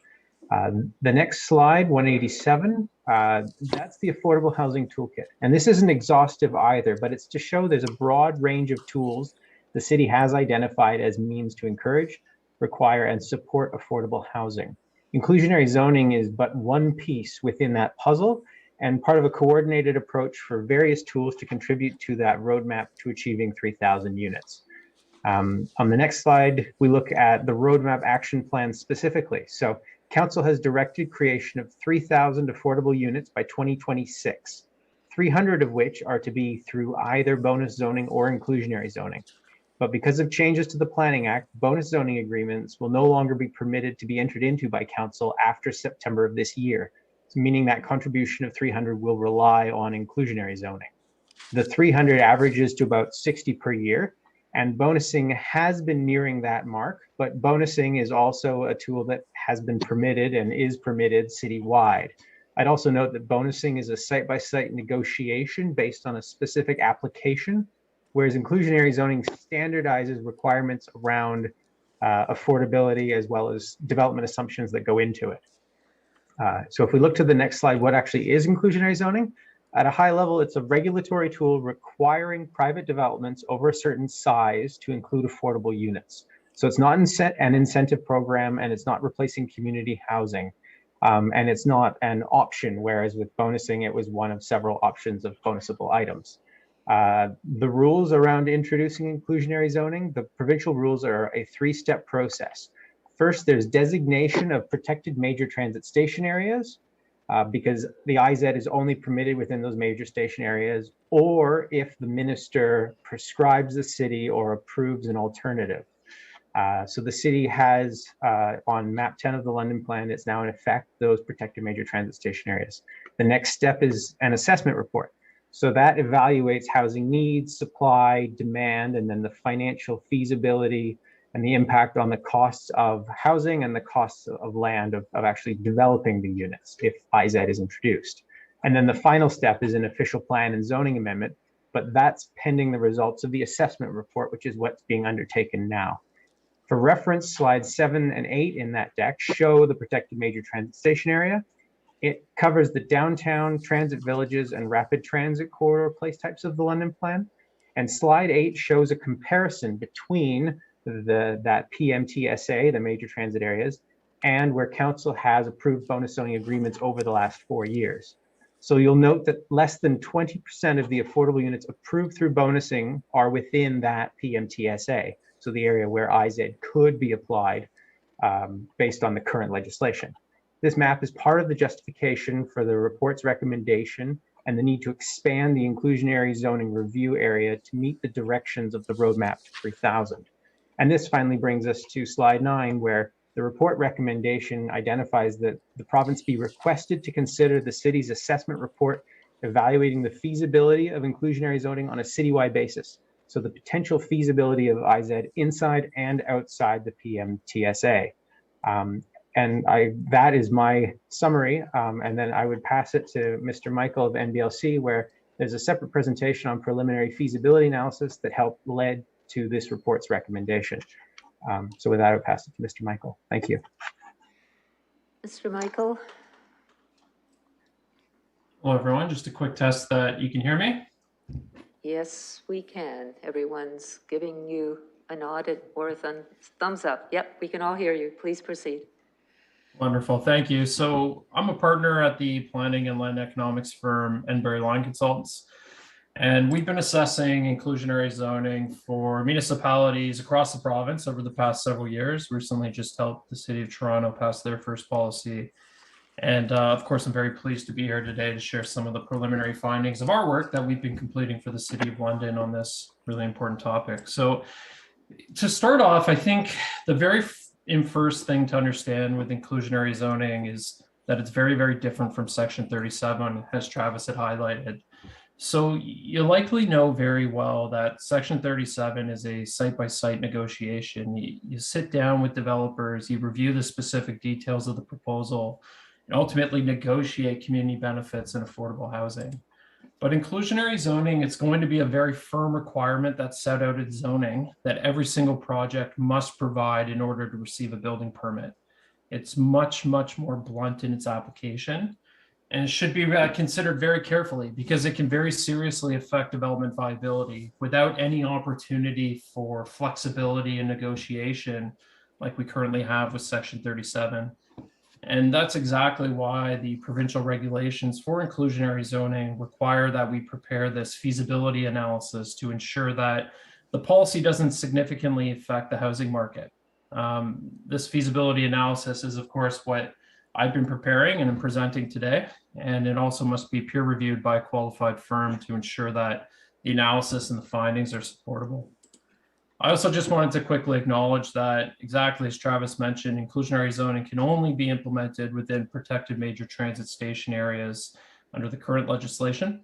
The next slide, 187, that's the affordable housing toolkit. And this isn't exhaustive either, but it's to show there's a broad range of tools the city has identified as means to encourage, require, and support affordable housing. Inclusionary zoning is but one piece within that puzzle and part of a coordinated approach for various tools to contribute to that roadmap to achieving 3,000 units. On the next slide, we look at the roadmap action plan specifically. So Council has directed creation of 3,000 affordable units by 2026, 300 of which are to be through either bonus zoning or inclusionary zoning. But because of changes to the Planning Act, bonus zoning agreements will no longer be permitted to be entered into by Council after September of this year, meaning that contribution of 300 will rely on inclusionary zoning. The 300 averages to about 60 per year, and bonusing has been nearing that mark, but bonusing is also a tool that has been permitted and is permitted citywide. I'd also note that bonusing is a site-by-site negotiation based on a specific application, whereas inclusionary zoning standardizes requirements around affordability as well as development assumptions that go into it. So if we look to the next slide, what actually is inclusionary zoning? At a high level, it's a regulatory tool requiring private developments over a certain size to include affordable units. So it's not an incentive program, and it's not replacing community housing. And it's not an option, whereas with bonusing, it was one of several options of bonusable items. The rules around introducing inclusionary zoning, the provincial rules are a 3-step process. First, there's designation of protected major transit station areas, because the IZ is only permitted within those major station areas, or if the minister prescribes the city or approves an alternative. So the city has, on map 10 of the London plan, it's now in effect, those protected major transit station areas. The next step is an assessment report. So that evaluates housing needs, supply, demand, and then the financial feasibility and the impact on the costs of housing and the costs of land of actually developing the units if IZ is introduced. And then the final step is an official plan and zoning amendment, but that's pending the results of the assessment report, which is what's being undertaken now. For reference, slides 7 and 8 in that deck show the protected major transit station area. It covers the downtown, transit villages, and rapid transit corridor place types of the London plan. And slide 8 shows a comparison between that PMTSA, the major transit areas, and where Council has approved bonus zoning agreements over the last 4 years. So you'll note that less than 20% of the affordable units approved through bonusing are within that PMTSA, so the area where IZ could be applied based on the current legislation. This map is part of the justification for the report's recommendation and the need to expand the inclusionary zoning review area to meet the directions of the roadmap to 3,000. And this finally brings us to slide 9, where the report recommendation identifies that the province be requested to consider the city's assessment report evaluating the feasibility of inclusionary zoning on a citywide basis. So the potential feasibility of IZ inside and outside the PMTSA. And that is my summary. And then I would pass it to Mr. Michael of NBLC, where there's a separate presentation on preliminary feasibility analysis that led to this report's recommendation. So with that, I would pass it to Mr. Michael. Thank you. Mr. Michael. Hello, everyone. Just a quick test that you can hear me. Yes, we can. Everyone's giving you a nod or a thumbs up. Yep, we can all hear you. Please proceed. Wonderful. Thank you. So I'm a partner at the planning and land economics firm Enbury Line Consultants. And we've been assessing inclusionary zoning for municipalities across the province over the past several years. Recently just helped the city of Toronto pass their first policy. And of course, I'm very pleased to be here today to share some of the preliminary findings of our work that we've been completing for the City of London on this really important topic. So to start off, I think the very first thing to understand with inclusionary zoning is that it's very, very different from Section 37, as Travis had highlighted. So you likely know very well that Section 37 is a site-by-site negotiation. You sit down with developers, you review the specific details of the proposal, and ultimately negotiate community benefits and affordable housing. But inclusionary zoning, it's going to be a very firm requirement that's set out in zoning that every single project must provide in order to receive a building permit. It's much, much more blunt in its application, and it should be considered very carefully because it can very seriously affect development viability without any opportunity for flexibility and negotiation like we currently have with Section 37. And that's exactly why the provincial regulations for inclusionary zoning require that we prepare this feasibility analysis to ensure that the policy doesn't significantly affect the housing market. This feasibility analysis is, of course, what I've been preparing and I'm presenting today, and it also must be peer reviewed by a qualified firm to ensure that the analysis and the findings are supportable. I also just wanted to quickly acknowledge that, exactly as Travis mentioned, inclusionary zoning can only be implemented within protected major transit station areas under the current legislation.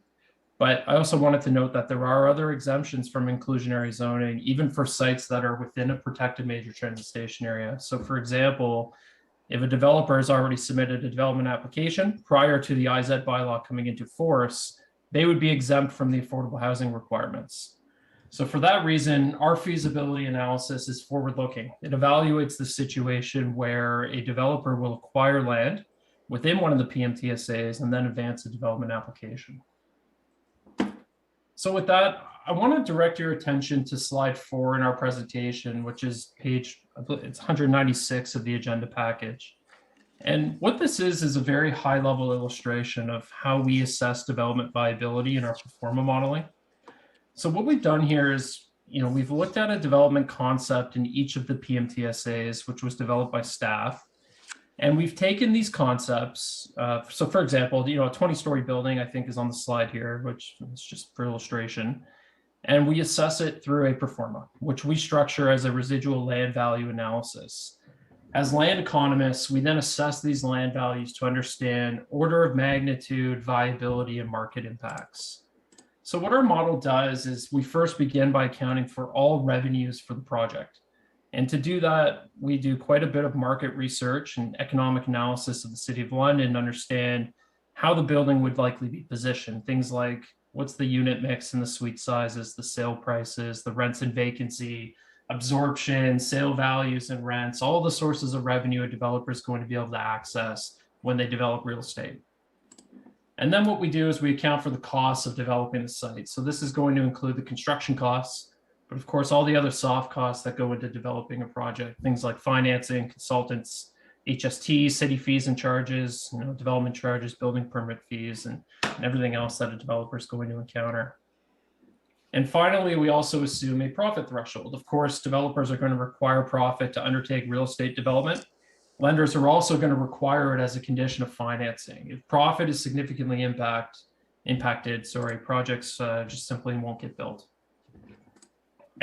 But I also wanted to note that there are other exemptions from inclusionary zoning, even for sites that are within a protected major transit station area. So for example, if a developer has already submitted a development application prior to the IZ bylaw coming into force, they would be exempt from the affordable housing requirements. So for that reason, our feasibility analysis is forward-looking. It evaluates the situation where a developer will acquire land within one of the PMTSAs and then advance a development application. So with that, I want to direct your attention to slide 4 in our presentation, which is it's 196 of the agenda package. And what this is a very high-level illustration of how we assess development viability in our pro forma modeling. So what we've done here is, we've looked at a development concept in each of the PMTSAs, which was developed by staff. And we've taken these concepts. So for example, a 20-story building, I think, is on the slide here, which is just for illustration. And we assess it through a pro forma, which we structure as a residual land value analysis. As land economists, we then assess these land values to understand order of magnitude, viability, and market impacts. So what our model does is we first begin by accounting for all revenues for the project. And to do that, we do quite a bit of market research and economic analysis of the City of London to understand how the building would likely be positioned. Things like what's the unit mix and the suite sizes, the sale prices, the rents and vacancy, absorption, sale values and rents, all the sources of revenue a developer is going to be able to access when they develop real estate. And then what we do is we account for the costs of developing the site. So this is going to include the construction costs, but of course, all the other soft costs that go into developing a project, things like financing, consultants, HST, city fees and charges, development charges, building permit fees, and everything else that a developer is going to encounter. And finally, we also assume a profit threshold. Of course, developers are going to require profit to undertake real estate development. Lenders are also going to require it as a condition of financing. If profit is significantly impacted, projects just simply won't get built.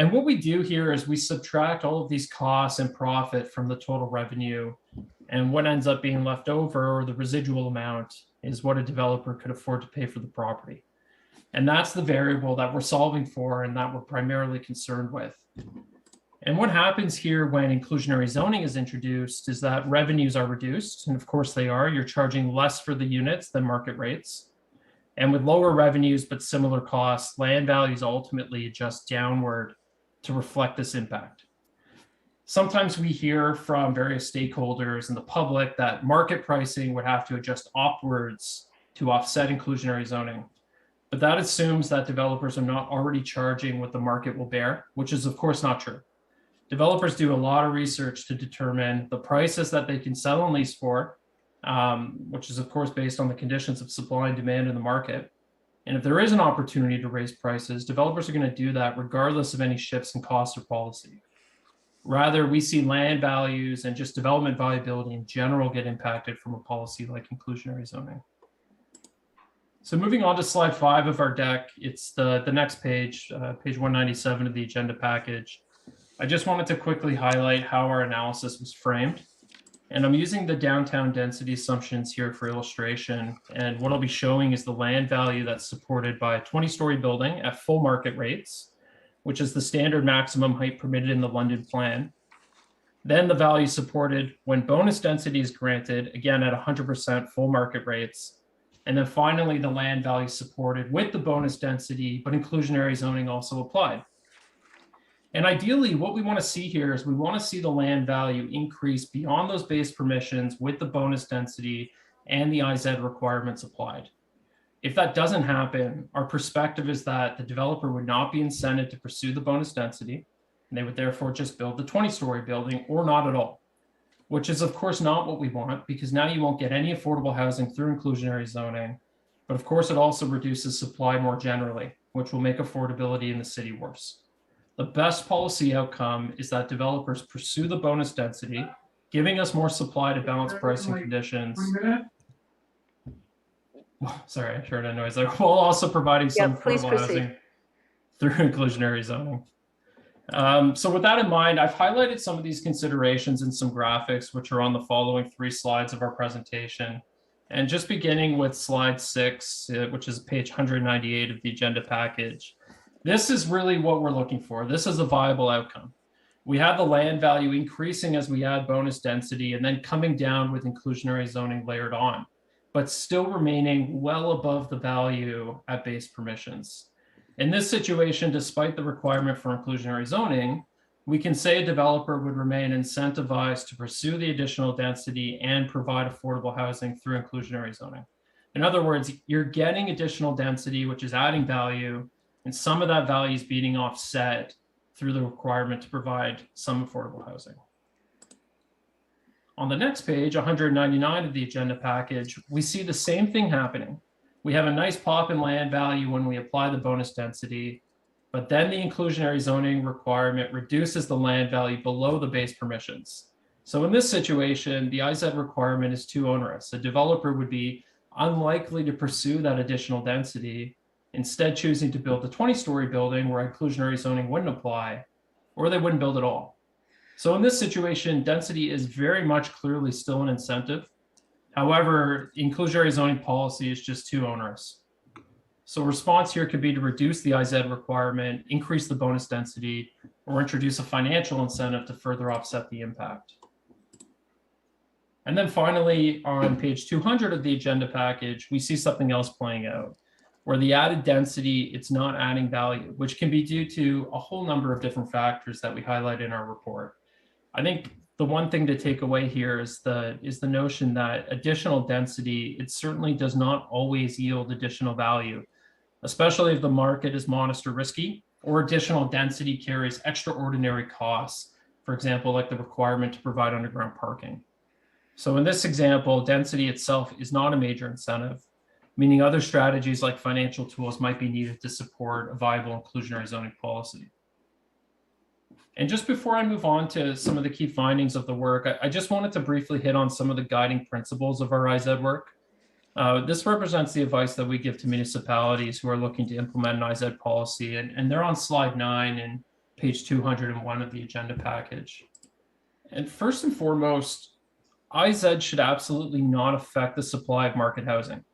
And what we do here is we subtract all of these costs and profit from the total revenue. And what ends up being left over, or the residual amount, is what a developer could afford to pay for the property. And that's the variable that we're solving for and that we're primarily concerned with. And what happens here when inclusionary zoning is introduced is that revenues are reduced. And of course they are. You're charging less for the units than market rates. And with lower revenues but similar costs, land values ultimately adjust downward to reflect this impact. Sometimes we hear from various stakeholders and the public that market pricing would have to adjust upwards to offset inclusionary zoning. But that assumes that developers are not already charging what the market will bear, which is of course not true. Developers do a lot of research to determine the prices that they can sell and lease for, which is of course based on the conditions of supply and demand in the market. And if there is an opportunity to raise prices, developers are going to do that regardless of any shifts in cost or policy. Rather, we see land values and just development viability in general get impacted from a policy like inclusionary zoning. So moving on to slide 5 of our deck, it's the next page, page 197 of the agenda package. I just wanted to quickly highlight how our analysis was framed. And I'm using the downtown density assumptions here for illustration. And what I'll be showing is the land value that's supported by a 20-story building at full market rates, which is the standard maximum height permitted in the London plan. Then the value supported when bonus density is granted, again at 100% full market rates. And then finally, the land value supported with the bonus density, but inclusionary zoning also applied. And ideally, what we want to see here is we want to see the land value increase beyond those base permissions with the bonus density and the IZ requirements applied. If that doesn't happen, our perspective is that the developer would not be incented to pursue the bonus density, and they would therefore just build the 20-story building or not at all, which is of course not what we want, because now you won't get any affordable housing through inclusionary zoning. But of course, it also reduces supply more generally, which will make affordability in the city worse. The best policy outcome is that developers pursue the bonus density, giving us more supply to balance pricing conditions. Sorry, I heard a noise there. While also providing some affordable housing through inclusionary zoning. So with that in mind, I've highlighted some of these considerations in some graphics, which are on the following 3 slides of our presentation. And just beginning with slide 6, which is page 198 of the agenda package. This is really what we're looking for. This is a viable outcome. We have the land value increasing as we add bonus density and then coming down with inclusionary zoning layered on, but still remaining well above the value at base permissions. In this situation, despite the requirement for inclusionary zoning, we can say a developer would remain incentivized to pursue the additional density and provide affordable housing through inclusionary zoning. In other words, you're getting additional density, which is adding value, and some of that value is being offset through the requirement to provide some affordable housing. On the next page, 199 of the agenda package, we see the same thing happening. We have a nice pop in land value when we apply the bonus density, but then the inclusionary zoning requirement reduces the land value below the base permissions. So in this situation, the IZ requirement is too onerous. A developer would be unlikely to pursue that additional density, instead choosing to build a 20-story building where inclusionary zoning wouldn't apply, or they wouldn't build at all. So in this situation, density is very much clearly still an incentive. However, inclusionary zoning policy is just too onerous. So a response here could be to reduce the IZ requirement, increase the bonus density, or introduce a financial incentive to further offset the impact. And then finally, on page 200 of the agenda package, we see something else playing out, where the added density, it's not adding value, which can be due to a whole number of different factors that we highlight in our report. I think the one thing to take away here is the notion that additional density, it certainly does not always yield additional value, especially if the market is modest or risky, or additional density carries extraordinary costs, for example, like the requirement to provide underground parking. So in this example, density itself is not a major incentive, meaning other strategies like financial tools might be needed to support a viable inclusionary zoning policy. And just before I move on to some of the key findings of the work, I just wanted to briefly hit on some of the guiding principles of our IZ work. This represents the advice that we give to municipalities who are looking to implement an IZ policy, and they're on slide 9. And page 201 of the agenda package. And first and foremost, IZ should absolutely not affect the supply of market housing.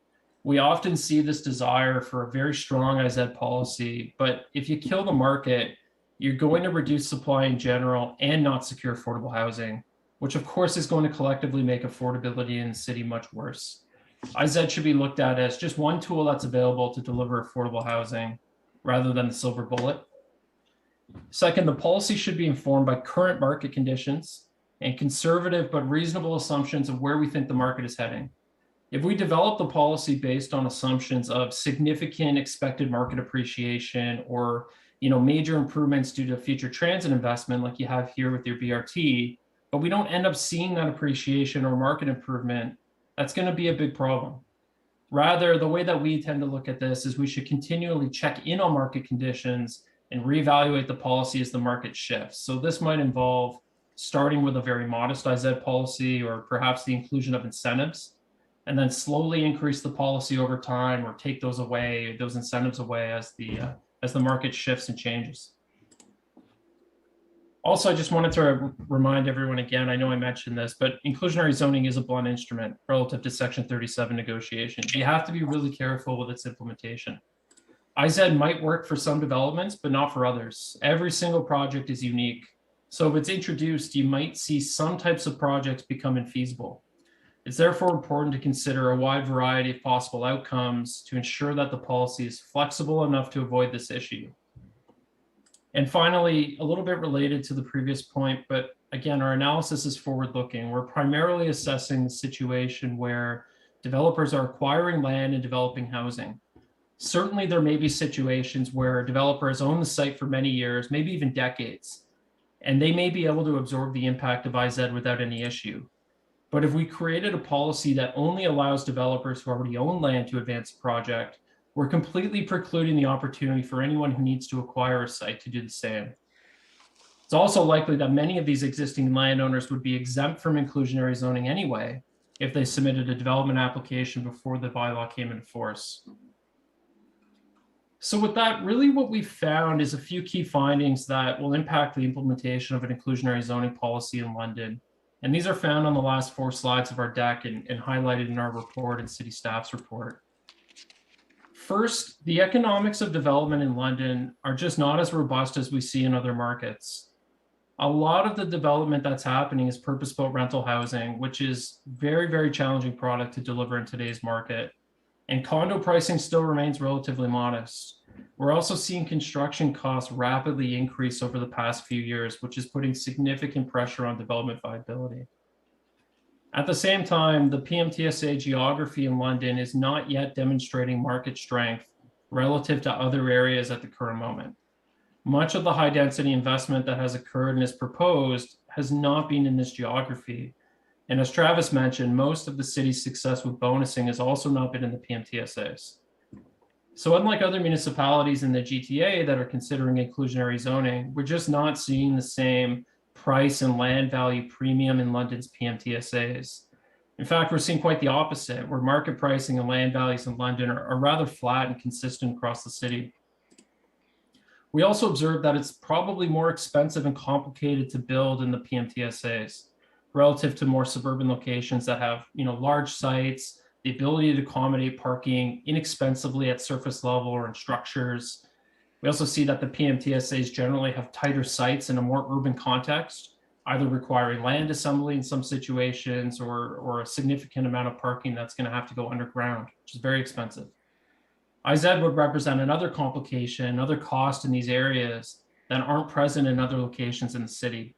We often see this desire for a very strong IZ policy, but if you kill the market, you're going to reduce supply in general and not secure affordable housing, which of course is going to collectively make affordability in the city much worse. IZ should be looked at as just one tool that's available to deliver affordable housing rather than the silver bullet. Second, the policy should be informed by current market conditions and conservative but reasonable assumptions of where we think the market is heading. If we develop the policy based on assumptions of significant expected market appreciation or major improvements due to future transit investment like you have here with your BRT, but we don't end up seeing that appreciation or market improvement, that's going to be a big problem. Rather, the way that we tend to look at this is we should continually check in on market conditions and reevaluate the policy as the market shifts. So this might involve starting with a very modest IZ policy or perhaps the inclusion of incentives, and then slowly increase the policy over time or take those incentives away as the market shifts and changes. Also, I just wanted to remind everyone again, I know I mentioned this, but inclusionary zoning is a blunt instrument relative to Section 37 negotiations. You have to be really careful with its implementation. IZ might work for some developments, but not for others. Every single project is unique. So if it's introduced, you might see some types of projects become infeasible. It's therefore important to consider a wide variety of possible outcomes to ensure that the policy is flexible enough to avoid this issue. And finally, a little bit related to the previous point, but again, our analysis is forward-looking. We're primarily assessing the situation where developers are acquiring land and developing housing. Certainly, there may be situations where developers own the site for many years, maybe even decades, and they may be able to absorb the impact of IZ without any issue. But if we created a policy that only allows developers who already own land to advance a project, we're completely precluding the opportunity for anyone who needs to acquire a site to do the same. It's also likely that many of these existing landowners would be exempt from inclusionary zoning anyway if they submitted a development application before the bylaw came into force. So with that, really what we've found is a few key findings that will impact the implementation of an inclusionary zoning policy in London. And these are found on the last 4 slides of our deck and highlighted in our report and city staff's report. First, the economics of development in London are just not as robust as we see in other markets. A lot of the development that's happening is purpose-built rental housing, which is very, very challenging product to deliver in today's market. And condo pricing still remains relatively modest. We're also seeing construction costs rapidly increase over the past few years, which is putting significant pressure on development viability. At the same time, the PMTSA geography in London is not yet demonstrating market strength relative to other areas at the current moment. Much of the high density investment that has occurred and is proposed has not been in this geography. And as Travis mentioned, most of the city's success with bonusing has also not been in the PMTSAs. So unlike other municipalities in the GTA that are considering inclusionary zoning, we're just not seeing the same price and land value premium in London's PMTSAs. In fact, we're seeing quite the opposite, where market pricing and land values in London are rather flat and consistent across the city. We also observed that it's probably more expensive and complicated to build in the PMTSAs relative to more suburban locations that have, large sites, the ability to accommodate parking inexpensively at surface level or in structures. We also see that the PMTSAs generally have tighter sites in a more urban context, either requiring land assembly in some situations or a significant amount of parking that's going to have to go underground, which is very expensive. IZ would represent another complication, another cost in these areas that aren't present in other locations in the city.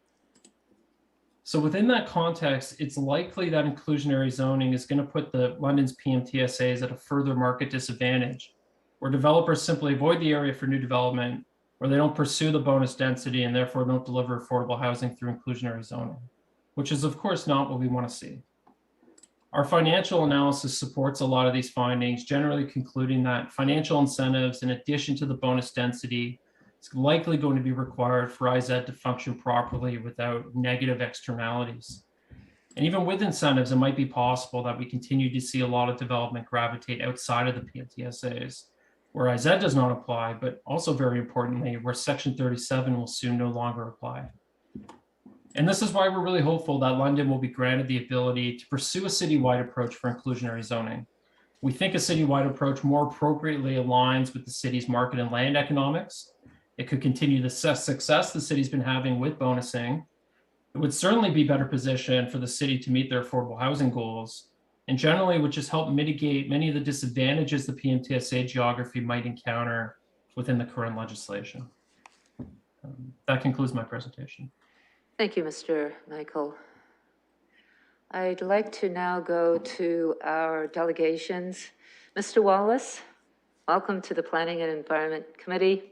So within that context, it's likely that inclusionary zoning is going to put the London's PMTSAs at a further market disadvantage, where developers simply avoid the area for new development, or they don't pursue the bonus density and therefore don't deliver affordable housing through inclusionary zoning, which is of course not what we want to see. Our financial analysis supports a lot of these findings, generally concluding that financial incentives in addition to the bonus density is likely going to be required for IZ to function properly without negative externalities. And even with incentives, it might be possible that we continue to see a lot of development gravitate outside of the PMTSAs, where IZ does not apply, but also very importantly, where Section 37 will soon no longer apply. And this is why we're really hopeful that London will be granted the ability to pursue a citywide approach for inclusionary zoning. We think a citywide approach more appropriately aligns with the city's market and land economics. It could continue the success the city's been having with bonusing. It would certainly be better positioned for the city to meet their affordable housing goals, and generally would just help mitigate many of the disadvantages the PMTSA geography might encounter within the current legislation. That concludes my presentation. Thank you, Mr. Michael. I'd like to now go to our delegations. Mr. Wallace, welcome to the Planning and Environment Committee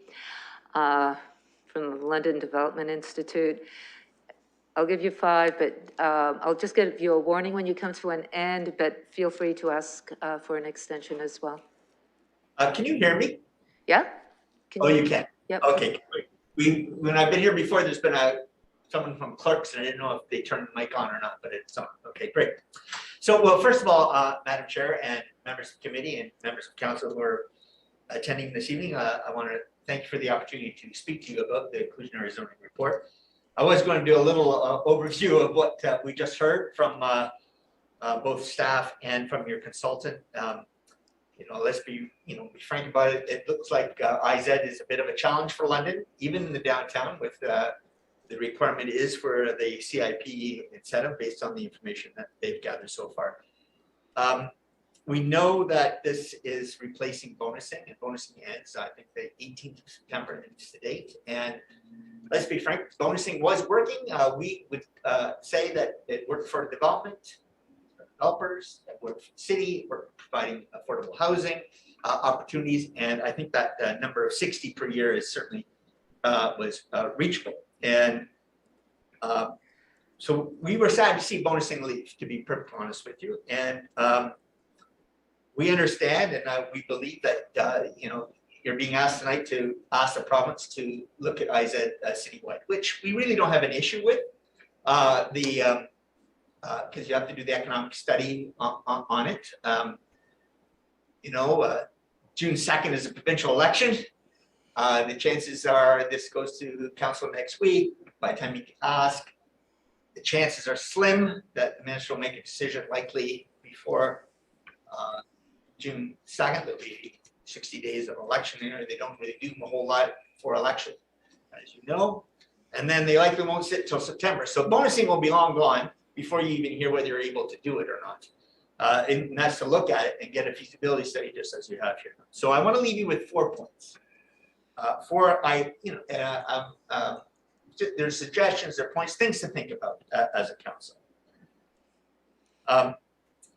from the London Development Institute. I'll give you 5, but I'll just give you a warning when you come to an end, but feel free to ask for an extension as well. Can you hear me? Yeah? You can? Yep. Okay, great. When I've been here before, there's been someone from Clerks, and I didn't know if they turned the mic on or not, but it's on. Okay, great. So, well, first of all, Madam Chair and members of the committee and members of council who are attending this evening, I want to thank you for the opportunity to speak to you about the inclusionary zoning report. I was going to do a little overview of what we just heard from both staff and from your consultant. Let's be frank about it. It looks like IZ is a bit of a challenge for London, even in the downtown, with the requirement is for the CIP incentive based on the information that they've gathered so far. We know that this is replacing bonusing, and bonusing ends, I think, the 18th of September to date. And let's be frank, bonusing was working. We would say that it worked for development, developers, that worked for the city, worked providing affordable housing opportunities. And I think that number of 60 per year is certainly was reachable. And so we were sad to see bonusing leave, to be perfectly honest with you. And we understand, and we believe that you're being asked tonight to ask the province to look at IZ citywide, which we really don't have an issue with, because you have to do the economic study on it. June 2nd is a provincial election. The chances are this goes to council next week. By the time you ask, the chances are slim that the minister will make a decision likely before June 2nd. There'll be 60 days of election there. They don't really do a whole lot for election, as you know. And then they likely won't sit till September. So bonusing will be long gone before you even hear whether you're able to do it or not. And that's to look at it and get a feasibility study just as you have here. So I want to leave you with 4 points. There's suggestions, there are points, things to think about as a council.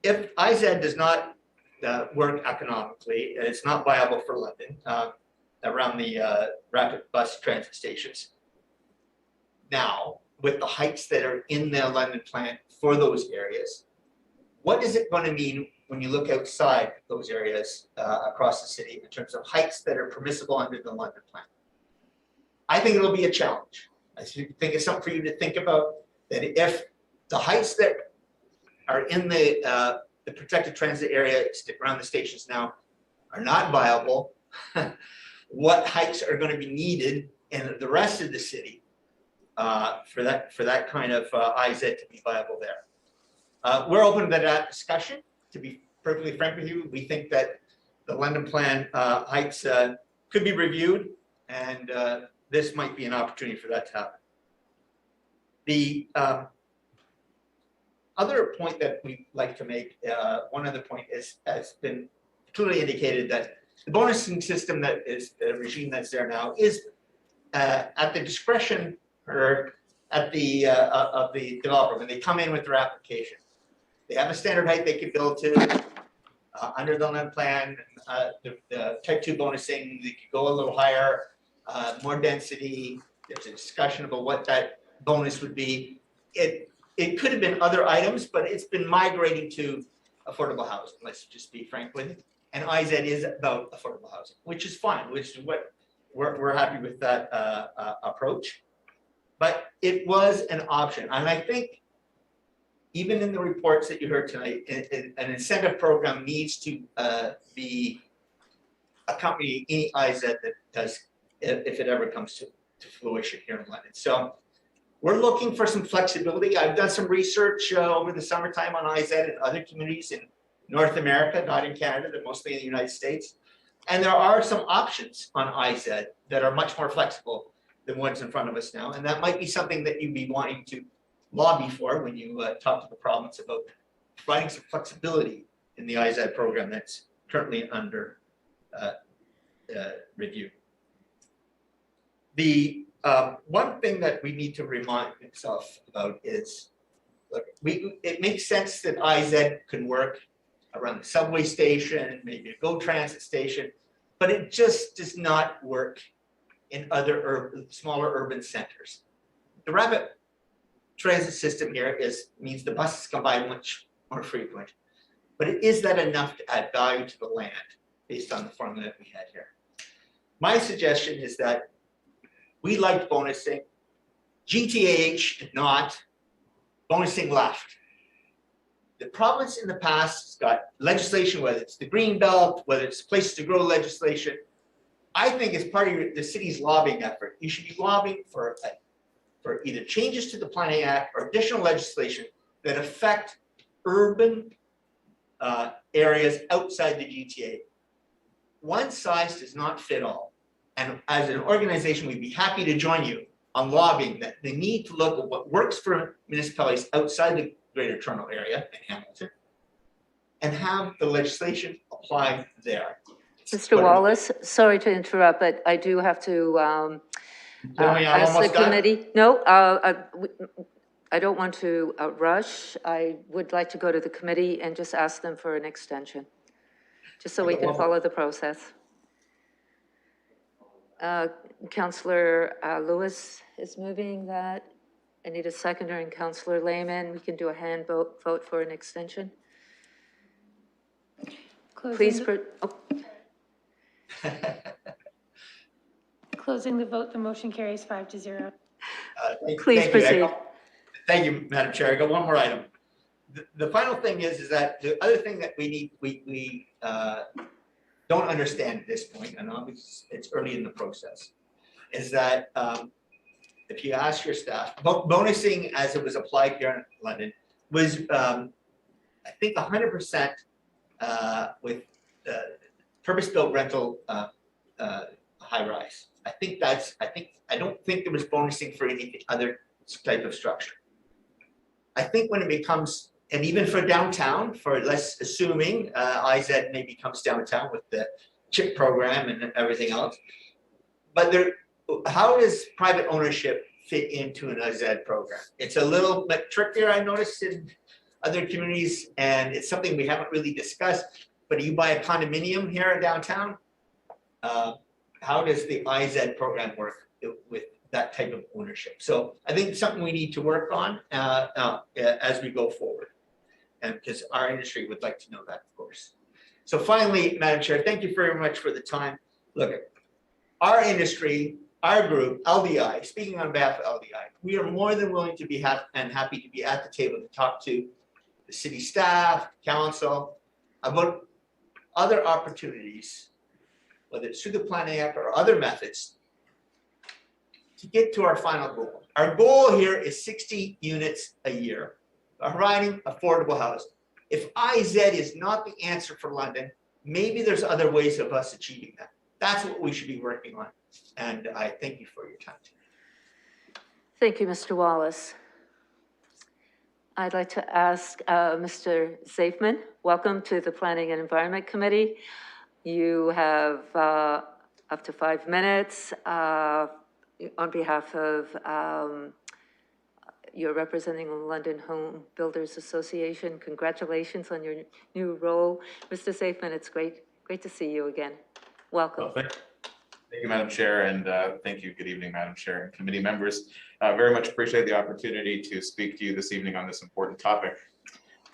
If IZ does not work economically, and it's not viable for London around the rapid bus transit stations, now with the heights that are in the London plan for those areas, what is it going to mean when you look outside those areas across the city in terms of heights that are permissible under the London plan? I think it'll be a challenge. I think it's something for you to think about, that if the heights that are in the protected transit area around the stations now are not viable, what heights are going to be needed in the rest of the city for that kind of IZ to be viable there? We're open to that discussion. To be perfectly frank with you, we think that the London plan heights could be reviewed, and this might be an opportunity for that to happen. The other point that we like to make, one other point has been clearly indicated that the bonusing system that is the regime that's there now is at the discretion or at the of the developer when they come in with their application. They have a standard height they can build to under the land plan. The type 2 bonusing, they could go a little higher, more density. There's a discussion about what that bonus would be. It could have been other items, but it's been migrating to affordable housing. Let's just be frank with it. And IZ is about affordable housing, which is fine, which is what we're happy with that approach. But it was an option, and I think even in the reports that you heard tonight, an incentive program needs to be accompany any IZ that does, if it ever comes to fruition here in London. So we're looking for some flexibility. I've done some research over the summertime on IZ and other communities in North America, not in Canada, they're mostly in the United States. And there are some options on IZ that are much more flexible than ones in front of us now. And that might be something that you'd be wanting to lobby for when you talk to the province about providing some flexibility in the IZ program that's currently under review. The one thing that we need to remind ourselves about is, look, it makes sense that IZ can work around the subway station, maybe a GO Transit station, but it just does not work in other smaller urban centers. The rapid transit system here means the buses come by much more frequent, but is that enough to add value to the land based on the formula that we had here? My suggestion is that we liked bonusing, GTAH did not, bonusing left. The province in the past has got legislation, whether it's the Green Belt, whether it's places to grow legislation. I think as part of the city's lobbying effort, you should be lobbying for either changes to the Planning Act or additional legislation that affect urban areas outside the GTA. One size does not fit all. And as an organization, we'd be happy to join you on lobbying that they need to look at what works for municipalities outside the Greater Toronto Area in Hamilton and have the legislation apply there. Mr. Wallace, sorry to interrupt, but I do have to ask the committee. No, I don't want to rush. I would like to go to the committee and just ask them for an extension, just so we can follow the process. Councillor Lewis is moving that. I need a seconder, and Councillor Lehman. We can do a hand vote for an extension. Please. Closing the vote, the motion carries 5-0. Please proceed. Thank you, Madam Chair. I got one more item. The final thing is that the other thing that we don't understand at this point, and obviously it's early in the process, is that if you ask your staff, bonusing as it was applied here in London was, I think, 100% with purpose-built rental high-rise. I don't think there was bonusing for any other type of structure. I think when it becomes, and even for downtown, for less assuming IZ maybe comes downtown with the CHIP program and everything else, but how does private ownership fit into an IZ program? It's a little bit trickier, I noticed, in other communities, and it's something we haven't really discussed, but you buy a condominium here in downtown, how does the IZ program work with that type of ownership? So I think it's something we need to work on as we go forward, and because our industry would like to know that, of course. So finally, Madam Chair, thank you very much for the time. Look, our industry, our group, LDI, speaking on behalf of LDI, we are more than willing to be happy to be at the table to talk to the city staff, council, about other opportunities, whether it's through the Planning Act or other methods, to get to our final goal. Our goal here is 60 units a year, providing affordable housing. If IZ is not the answer for London, maybe there's other ways of us achieving that. That's what we should be working on. And I thank you for your time today. Thank you, Mr. Wallace. I'd like to ask Mr. Zafman, welcome to the Planning and Environment Committee. You have up to 5 minutes on behalf of you're representing the London Home Builders Association. Congratulations on your new role. Mr. Zafman, it's great to see you again. Welcome. Well, thank you, Madam Chair, and thank you. Good evening, Madam Chair and committee members. Very much appreciate the opportunity to speak to you this evening on this important topic.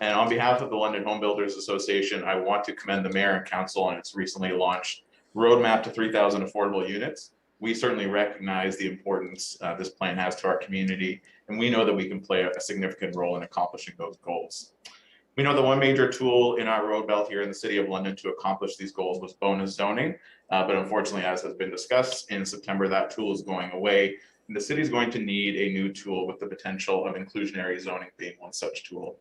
And on behalf of the London Home Builders Association, I want to commend the Mayor and Council on its recently launched roadmap to 3,000 affordable units. We certainly recognize the importance this plan has to our community, and we know that we can play a significant role in accomplishing those goals. We know the one major tool in our road belt here in the City of London to accomplish these goals was bonus zoning. But unfortunately, as has been discussed, in September, that tool is going away. And the city is going to need a new tool with the potential of inclusionary zoning being one such tool.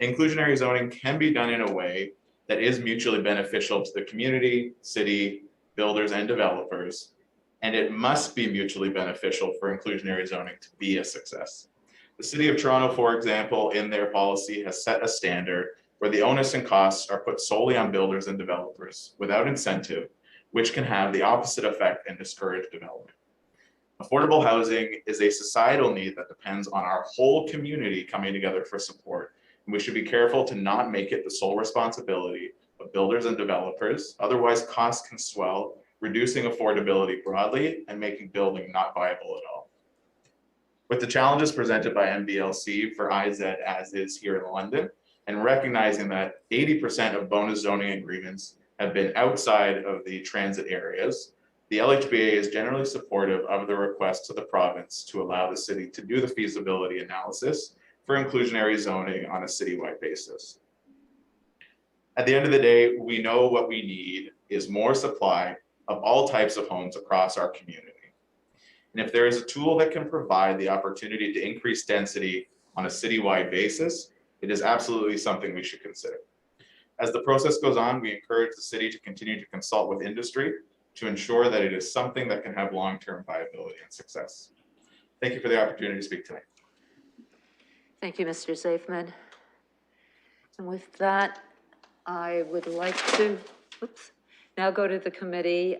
Inclusionary zoning can be done in a way that is mutually beneficial to the community, city, builders, and developers. And it must be mutually beneficial for inclusionary zoning to be a success. The City of Toronto, for example, in their policy has set a standard where the onus and costs are put solely on builders and developers without incentive, which can have the opposite effect and discourage development. Affordable housing is a societal need that depends on our whole community coming together for support. And we should be careful to not make it the sole responsibility of builders and developers. Otherwise, costs can swell, reducing affordability broadly and making building not viable at all. With the challenges presented by MBLC for IZ as is here in London, and recognizing that 80% of bonus zoning agreements have been outside of the transit areas, the LHBA is generally supportive of the request to the province to allow the city to do the feasibility analysis for inclusionary zoning on a citywide basis. At the end of the day, we know what we need is more supply of all types of homes across our community. And if there is a tool that can provide the opportunity to increase density on a citywide basis, it is absolutely something we should consider. As the process goes on, we encourage the city to continue to consult with industry to ensure that it is something that can have long-term viability and success. Thank you for the opportunity to speak tonight. Thank you, Mr. Zafman. And with that, I would like to now go to the committee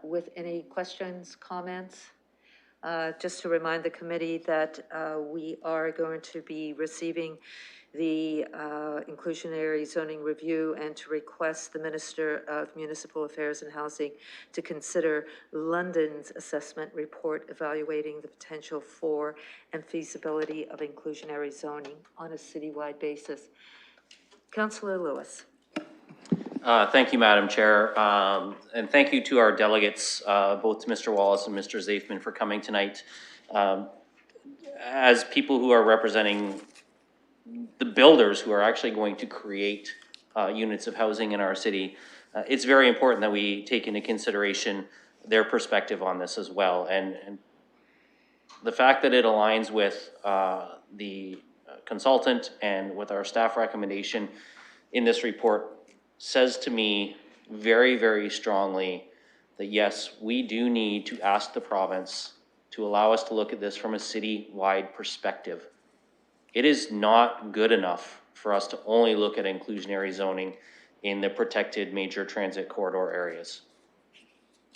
with any questions, comments. Just to remind the committee that we are going to be receiving the inclusionary zoning review and to request the Minister of Municipal Affairs and Housing to consider London's assessment report evaluating the potential for and feasibility of inclusionary zoning on a citywide basis. Councillor Lewis. Thank you, Madam Chair. And thank you to our delegates, both to Mr. Wallace and Mr. Zafman for coming tonight. As people who are representing the builders who are actually going to create units of housing in our city, it's very important that we take into consideration their perspective on this as well. And the fact that it aligns with the consultant and with our staff recommendation in this report says to me very, very strongly that yes, we do need to ask the province to allow us to look at this from a city-wide perspective. It is not good enough for us to only look at inclusionary zoning in the protected major transit corridor areas.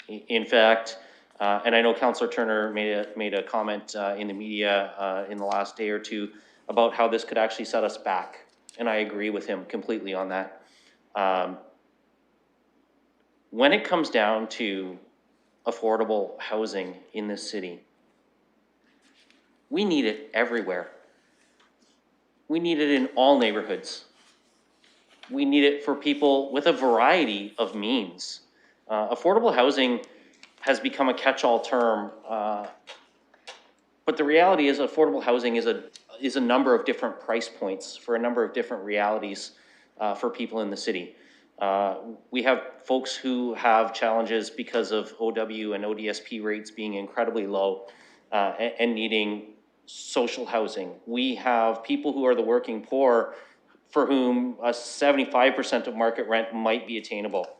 In fact, and I know Councillor Turner made a comment in the media in the last day or two about how this could actually set us back. And I agree with him completely on that. When it comes down to affordable housing in this city, we need it everywhere. We need it in all neighborhoods. We need it for people with a variety of means. Affordable housing has become a catch-all term, but the reality is affordable housing is a number of different price points for a number of different realities for people in the city. We have folks who have challenges because of OW and ODSP rates being incredibly low and needing social housing. We have people who are the working poor for whom a 75% of market rent might be attainable,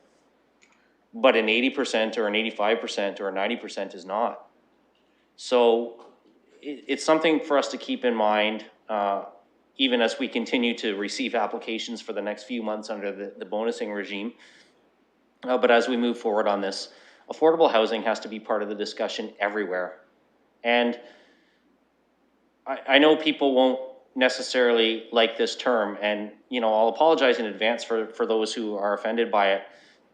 but an 80% or an 85% or a 90% is not. So it's something for us to keep in mind even as we continue to receive applications for the next few months under the bonusing regime. But as we move forward on this, affordable housing has to be part of the discussion everywhere. And I know people won't necessarily like this term, and I'll apologize in advance for those who are offended by it,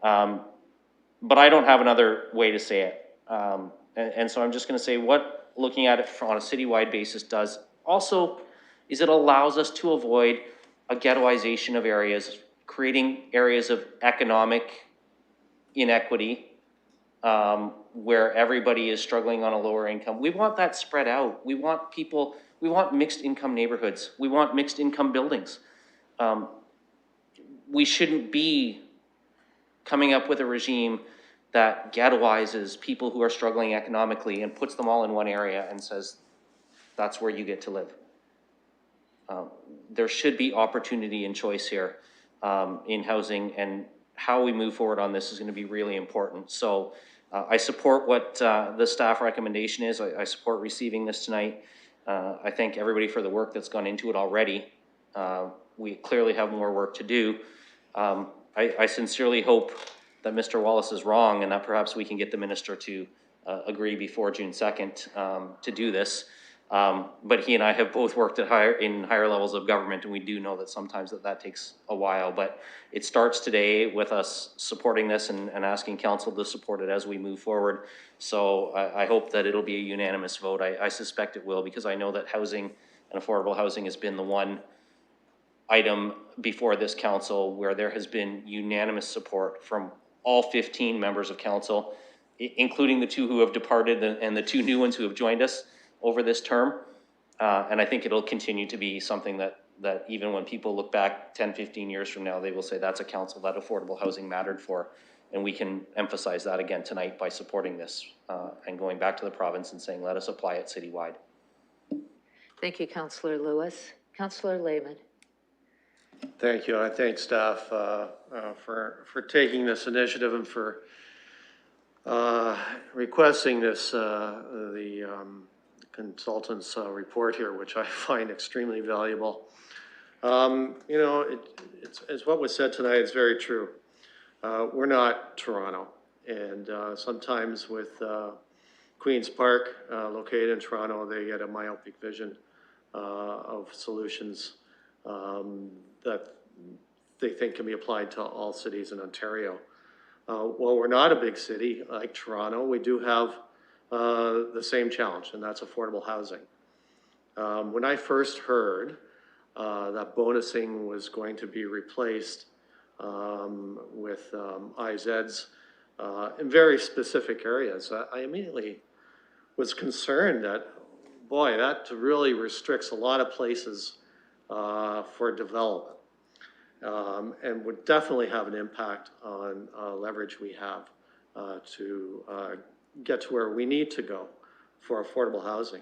but I don't have another way to say it. And so I'm just going to say what looking at it on a citywide basis does also is it allows us to avoid a ghettoization of areas, creating areas of economic inequity where everybody is struggling on a lower income. We want that spread out. We want mixed income neighborhoods. We want mixed income buildings. we shouldn't be coming up with a regime that ghettoizes people who are struggling economically and puts them all in one area and says, that's where you get to live. There should be opportunity and choice here in housing, and how we move forward on this is going to be really important. So I support what the staff recommendation is. I support receiving this tonight. I thank everybody for the work that's gone into it already. We clearly have more work to do. I sincerely hope that Mr. Wallace is wrong and that perhaps we can get the minister to agree before June 2nd to do this. But he and I have both worked at higher levels of government, and we do know that sometimes that takes a while. But it starts today with us supporting this and asking council to support it as we move forward. So I hope that it'll be a unanimous vote. I suspect it will, because I know that housing and affordable housing has been the one item before this council where there has been unanimous support from all 15 members of council, including the 2 who have departed and the 2 new ones who have joined us over this term. And I think it'll continue to be something that even when people look back 10, 15 years from now, they will say that's a council that affordable housing mattered for. And we can emphasize that again tonight by supporting this and going back to the province and saying, let us apply it citywide. Thank you, Councillor Lewis. Councillor Lehman. Thank you. I thank staff for taking this initiative and for requesting this, the consultant's report here, which I find extremely valuable. You know, it's what was said tonight is very true. We're not Toronto, and sometimes with Queen's Park, located in Toronto, they get a myopic vision of solutions that they think can be applied to all cities in Ontario. While we're not a big city like Toronto, we do have the same challenge, and that's affordable housing. When I first heard that bonusing was going to be replaced with IZs in very specific areas, I immediately was concerned that, boy, that really restricts a lot of places for development. And would definitely have an impact on leverage we have to get to where we need to go for affordable housing.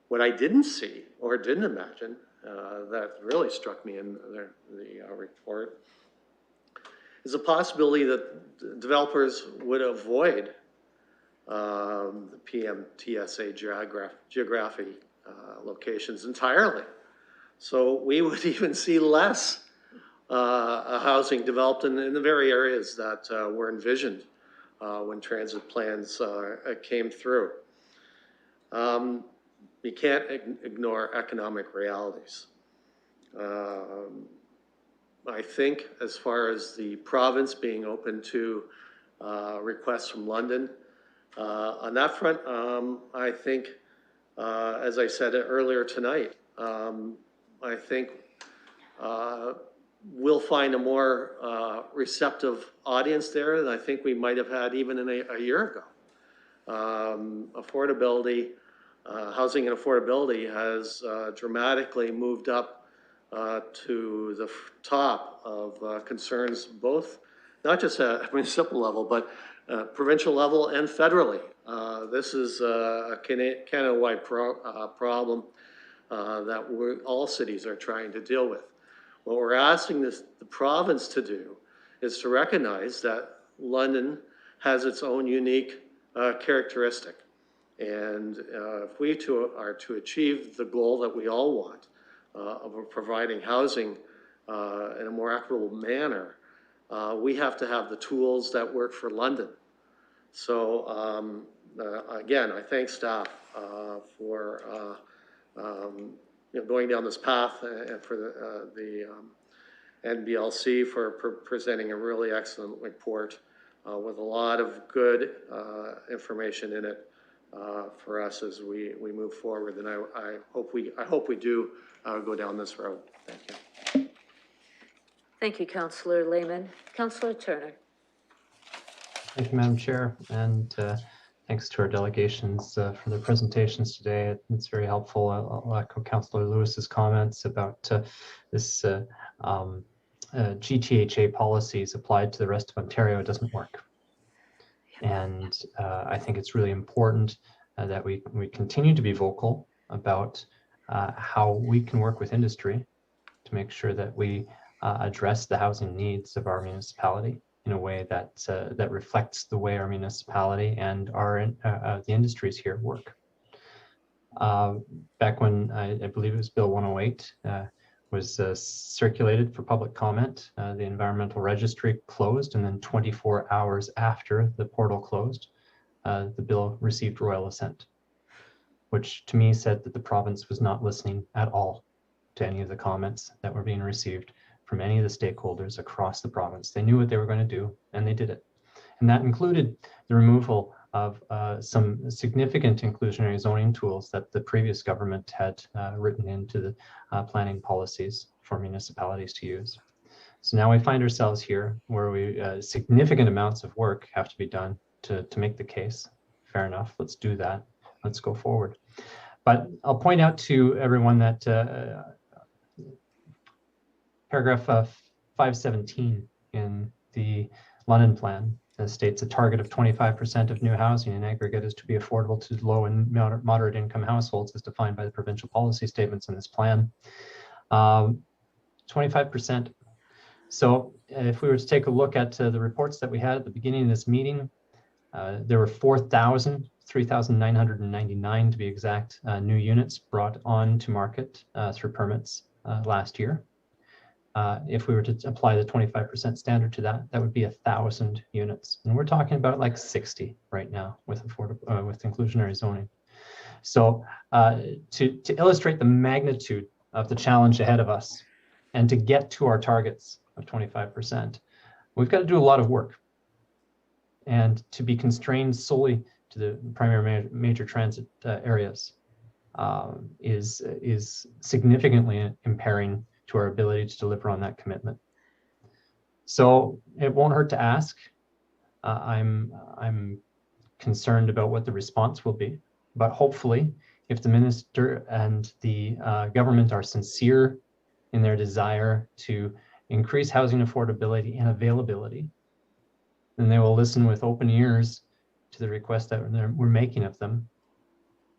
What I didn't see or didn't imagine that really struck me in the report is a possibility that developers would avoid the PMTSA geography locations entirely. So we would even see less housing developed in the very areas that were envisioned when transit plans came through. You can't ignore economic realities. I think as far as the province being open to requests from London, on that front, I think, as I said earlier tonight, I think we'll find a more receptive audience there than I think we might have had even in a year ago. Affordability, housing and affordability has dramatically moved up to the top of concerns, both not just at municipal level, but provincial level and federally. This is a Canada-wide problem that all cities are trying to deal with. What we're asking the province to do is to recognize that London has its own unique characteristic. And if we are to achieve the goal that we all want of providing housing in a more equitable manner, we have to have the tools that work for London. So again, I thank staff for going down this path, and for the NBLC for presenting a really excellent report with a lot of good information in it for us as we move forward. And I hope we do go down this road. Thank you. Thank you, Councillor Lehman. Councillor Turner. Thank you, Madam Chair, and thanks to our delegations for their presentations today. It's very helpful. I'll echo Councillor Lewis's comments about this GTHA policies applied to the rest of Ontario, it doesn't work. And I think it's really important that we continue to be vocal about how we can work with industry to make sure that we address the housing needs of our municipality in a way that that reflects the way our municipality and our the industries here work. Back when I believe it was Bill 108 was circulated for public comment, the environmental registry closed, and then 24 hours after the portal closed, the bill received royal assent, which to me said that the province was not listening at all to any of the comments that were being received from any of the stakeholders across the province. They knew what they were going to do, and they did it. And that included the removal of some significant inclusionary zoning tools that the previous government had written into the planning policies for municipalities to use. So now we find ourselves here where significant amounts of work have to be done to make the case. Fair enough, let's do that. Let's go forward. But I'll point out to everyone that paragraph 517 in the London plan states a target of 25% of new housing in aggregate is to be affordable to low and moderate income households as defined by the provincial policy statements in this plan. 25%. So if we were to take a look at the reports that we had at the beginning of this meeting, there were 3,999 to be exact, new units brought on to market through permits last year. If we were to apply the 25% standard to that, that would be 1,000 units. And we're talking about like 60 right now with inclusionary zoning. So to illustrate the magnitude of the challenge ahead of us and to get to our targets of 25%, we've got to do a lot of work. And to be constrained solely to the primary major transit areas is significantly impairing to our ability to deliver on that commitment. So it won't hurt to ask. I'm concerned about what the response will be, but hopefully if the minister and the government are sincere in their desire to increase housing affordability and availability, then they will listen with open ears to the request that we're making of them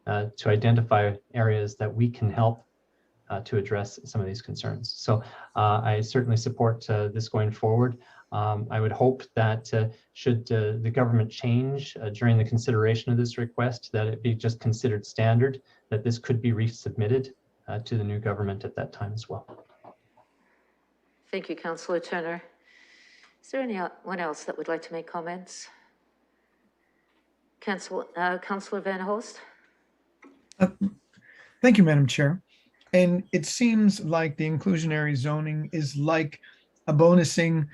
to identify areas that we can help to address some of these concerns. So I certainly support this going forward. I would hope that should the government change during the consideration of this request, that it be just considered standard, that this could be resubmitted to the new government at that time as well. Thank you, Councillor Turner. Is there anyone else that would like to make comments? Councillor Van Holst? Thank you, Madam Chair. And it seems like the inclusionary zoning is like a bonusing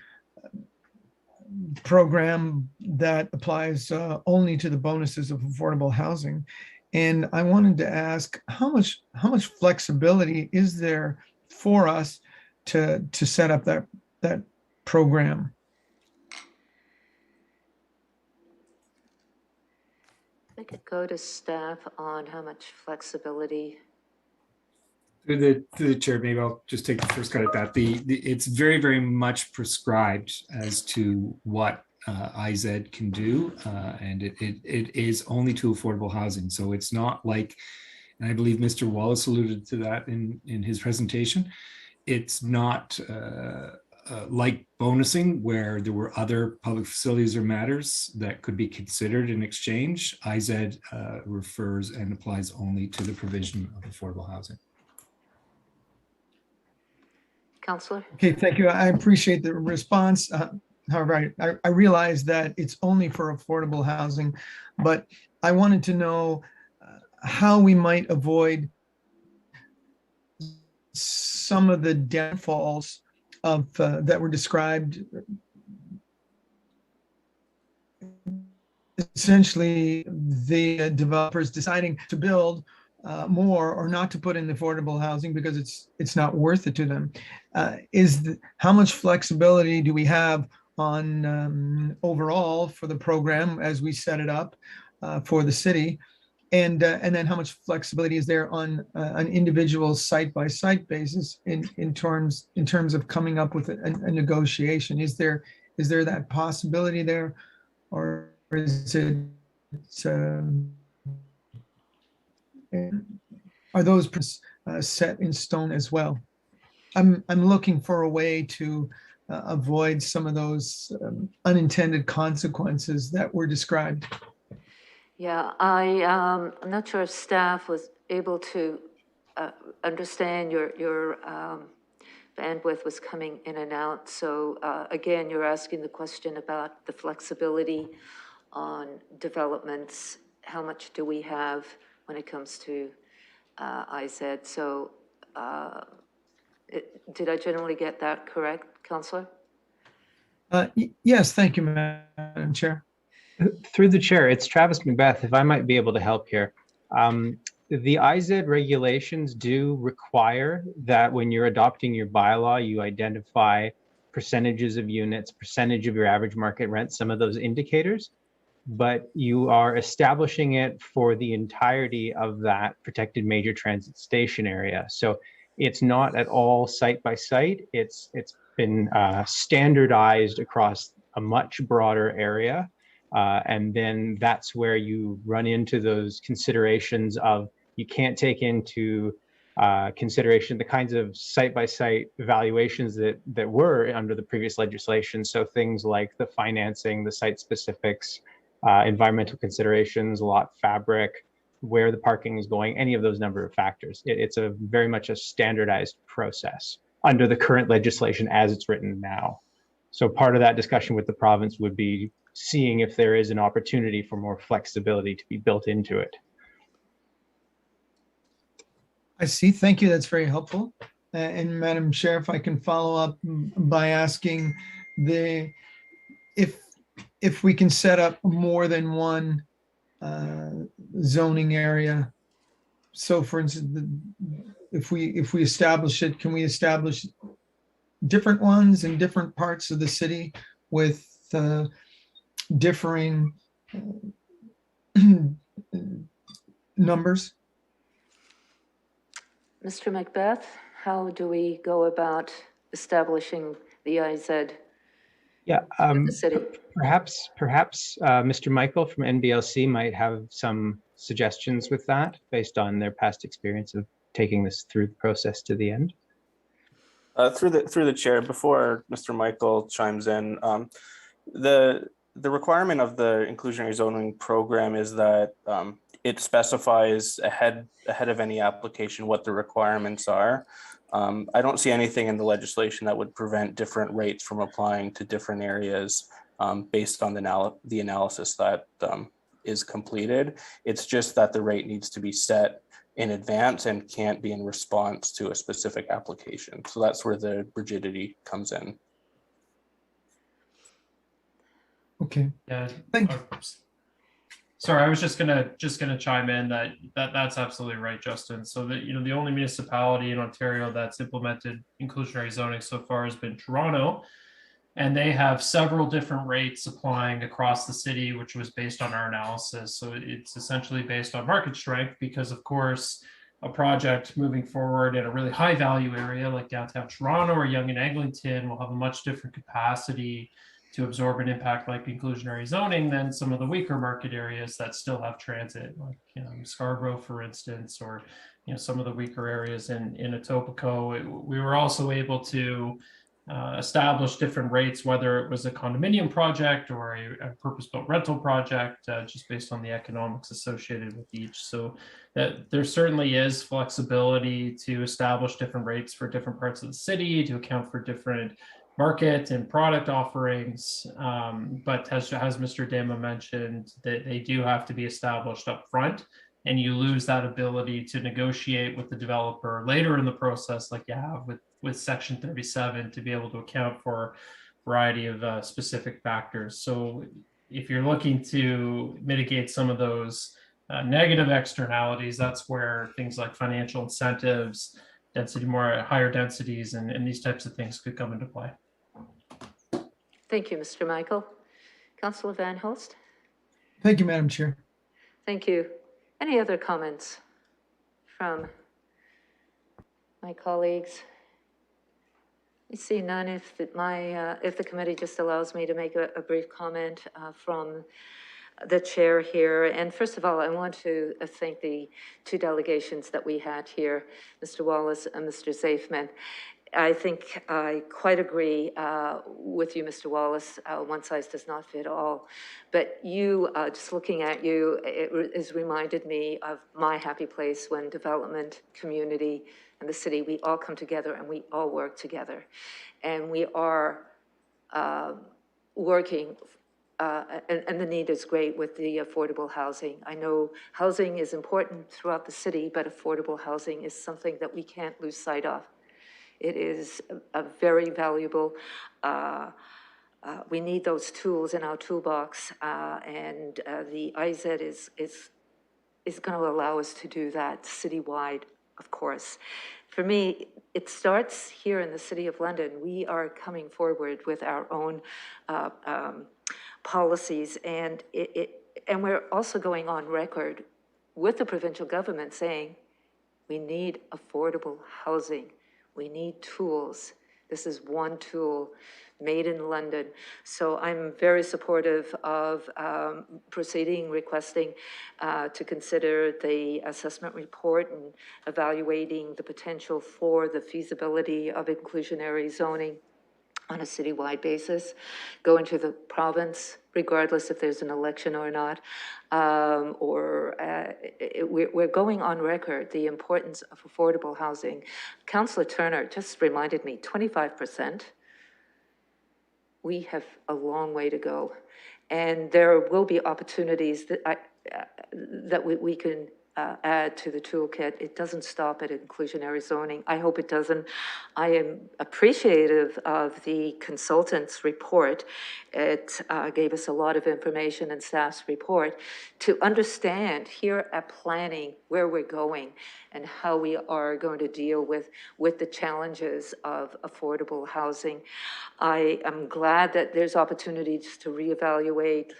program that applies only to the bonuses of affordable housing. And I wanted to ask how much flexibility is there for us to set up that program? I could go to staff on how much flexibility. Through the chair, maybe I'll just take the first cut at that. It's very, very much prescribed as to what IZ can do, and it is only to affordable housing. So it's not like, and I believe Mr. Wallace alluded to that in his presentation, it's not like bonusing where there were other public facilities or matters that could be considered in exchange. IZ refers and applies only to the provision of affordable housing. Councillor? Okay, thank you. I appreciate the response. However, I realize that it's only for affordable housing, but I wanted to know how we might avoid some of the downfalls of that were described. Essentially, the developers deciding to build more or not to put in affordable housing because it's not worth it to them. How much flexibility do we have on overall for the program as we set it up for the city? and then how much flexibility is there on an individual site-by-site basis in terms of coming up with a negotiation? Is there that possibility there, or is it are those set in stone as well? I'm looking for a way to avoid some of those unintended consequences that were described. Yeah, I'm not sure if staff was able to understand your bandwidth was coming in and out. So again, you're asking the question about the flexibility on developments. How much do we have when it comes to IZ? So did I generally get that correct, Councillor? Yes, thank you, Madam Chair. Through the chair, it's Travis Macbeth, if I might be able to help here. The IZ regulations do require that when you're adopting your bylaw, you identify percentages of units, percentage of your average market rent, some of those indicators, but you are establishing it for the entirety of that protected major transit station area. So it's not at all site by site. It's been standardized across a much broader area. And then that's where you run into those considerations of you can't take into consideration the kinds of site-by-site evaluations that were under the previous legislation. So things like the financing, the site specifics, environmental considerations, lot fabric, where the parking is going, any of those number of factors. It's a very much a standardized process under the current legislation as it's written now. So part of that discussion with the province would be seeing if there is an opportunity for more flexibility to be built into it. I see. Thank you. That's very helpful. And Madam Chair, if I can follow up by asking if we can set up more than one zoning area. So, for instance, if we establish it, can we establish different ones in different parts of the city with differing numbers? Mr. Macbeth, how do we go about establishing the IZ? Yeah, in the city? perhaps Mr. Michael from NBLC might have some suggestions with that based on their past experience of taking this through the process to the end. Through the chair, before Mr. Michael chimes in, the requirement of the inclusionary zoning program is that it specifies ahead of any application what the requirements are. I don't see anything in the legislation that would prevent different rates from applying to different areas based on the analysis that is completed. It's just that the rate needs to be set in advance and can't be in response to a specific application. So that's where the rigidity comes in. Okay. Yeah. Sorry, I was just gonna chime in that's absolutely right, Justin. So that the only municipality in Ontario that's implemented inclusionary zoning so far has been Toronto, and they have several different rates applying across the city, which was based on our analysis. So it's essentially based on market strength, because of course a project moving forward in a really high value area like downtown Toronto or Yonge and Eglinton will have a much different capacity to absorb an impact like inclusionary zoning than some of the weaker market areas that still have transit, like Scarborough, for instance, or some of the weaker areas in Etobicoke. We were also able to establish different rates, whether it was a condominium project or a purpose-built rental project, just based on the economics associated with each. So there certainly is flexibility to establish different rates for different parts of the city to account for different market and product offerings, but as Mr. Dama mentioned, that they do have to be established up front, and you lose that ability to negotiate with the developer later in the process, like you have with Section 37, to be able to account for a variety of specific factors. So if you're looking to mitigate some of those negative externalities, that's where things like financial incentives, higher densities, and these types of things could come into play. Thank you, Mr. Michael. Councillor Van Hulst. Thank you, Madam Chair. Thank you. Any other comments from my colleagues? I see none. If the committee just allows me to make a brief comment from the chair here. And first of all, I want to thank the two delegations that we had here, Mr. Wallace and Mr. Zafman. I think I quite agree with you, Mr. Wallace. One size does not fit all. But you, just looking at you, it has reminded me of my happy place when development, community, and the city, we all come together and we all work together. And we are working, and the need is great with the affordable housing. I know housing is important throughout the city, but affordable housing is something that we can't lose sight of. It is a very valuable, we need those tools in our toolbox, and the IZ is going to allow us to do that citywide, of course. For me, it starts here in the City of London. We are coming forward with our own policies, and we're also going on record with the provincial government saying we need affordable housing. We need tools. This is one tool made in London. So I'm very supportive of proceeding, requesting to consider the assessment report and evaluating the potential for the feasibility of inclusionary zoning on a citywide basis, go into the province, regardless if there's an election or not, we're going on record the importance of affordable housing. Councillor Turner just reminded me, 25%. We have a long way to go, and there will be opportunities that we can add to the toolkit. It doesn't stop at inclusionary zoning. I hope it doesn't. I am appreciative of the consultant's report. It gave us a lot of information in staff's report to understand here at planning where we're going and how we are going to deal with the challenges of affordable housing. I am glad that there's opportunities to reevaluate.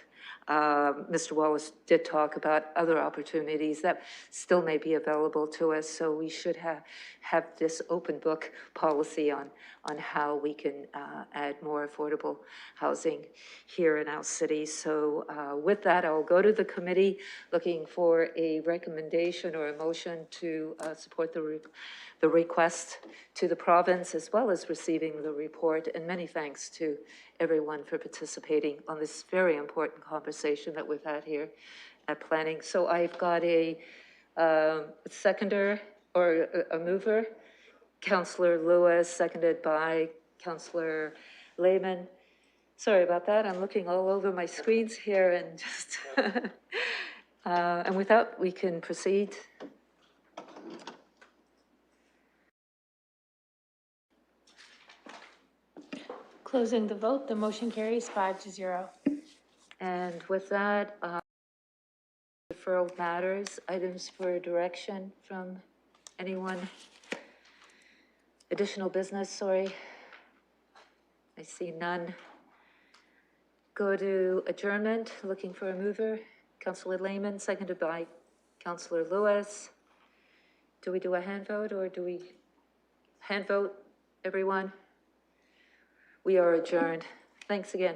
Mr. Wallace did talk about other opportunities that still may be available to us, so we should have this open book policy on how we can add more affordable housing here in our city. So with that, I'll go to the committee looking for a recommendation or a motion to support the request to the province, as well as receiving the report. And many thanks to everyone for participating on this very important conversation that we've had here at planning. So I've got a seconder or a mover, Councillor Lewis, seconded by Councillor Lehman. Sorry about that. I'm looking all over my screens here and just, and with that, we can proceed. Closing the vote, the motion carries 5-0. And with that, deferral matters, items for direction from anyone? Additional business, sorry. I see none. Go to adjournment, looking for a mover. Councillor Lehman, seconded by Councillor Lewis. Do we do a hand vote or do we hand vote, everyone? We are adjourned. Thanks again.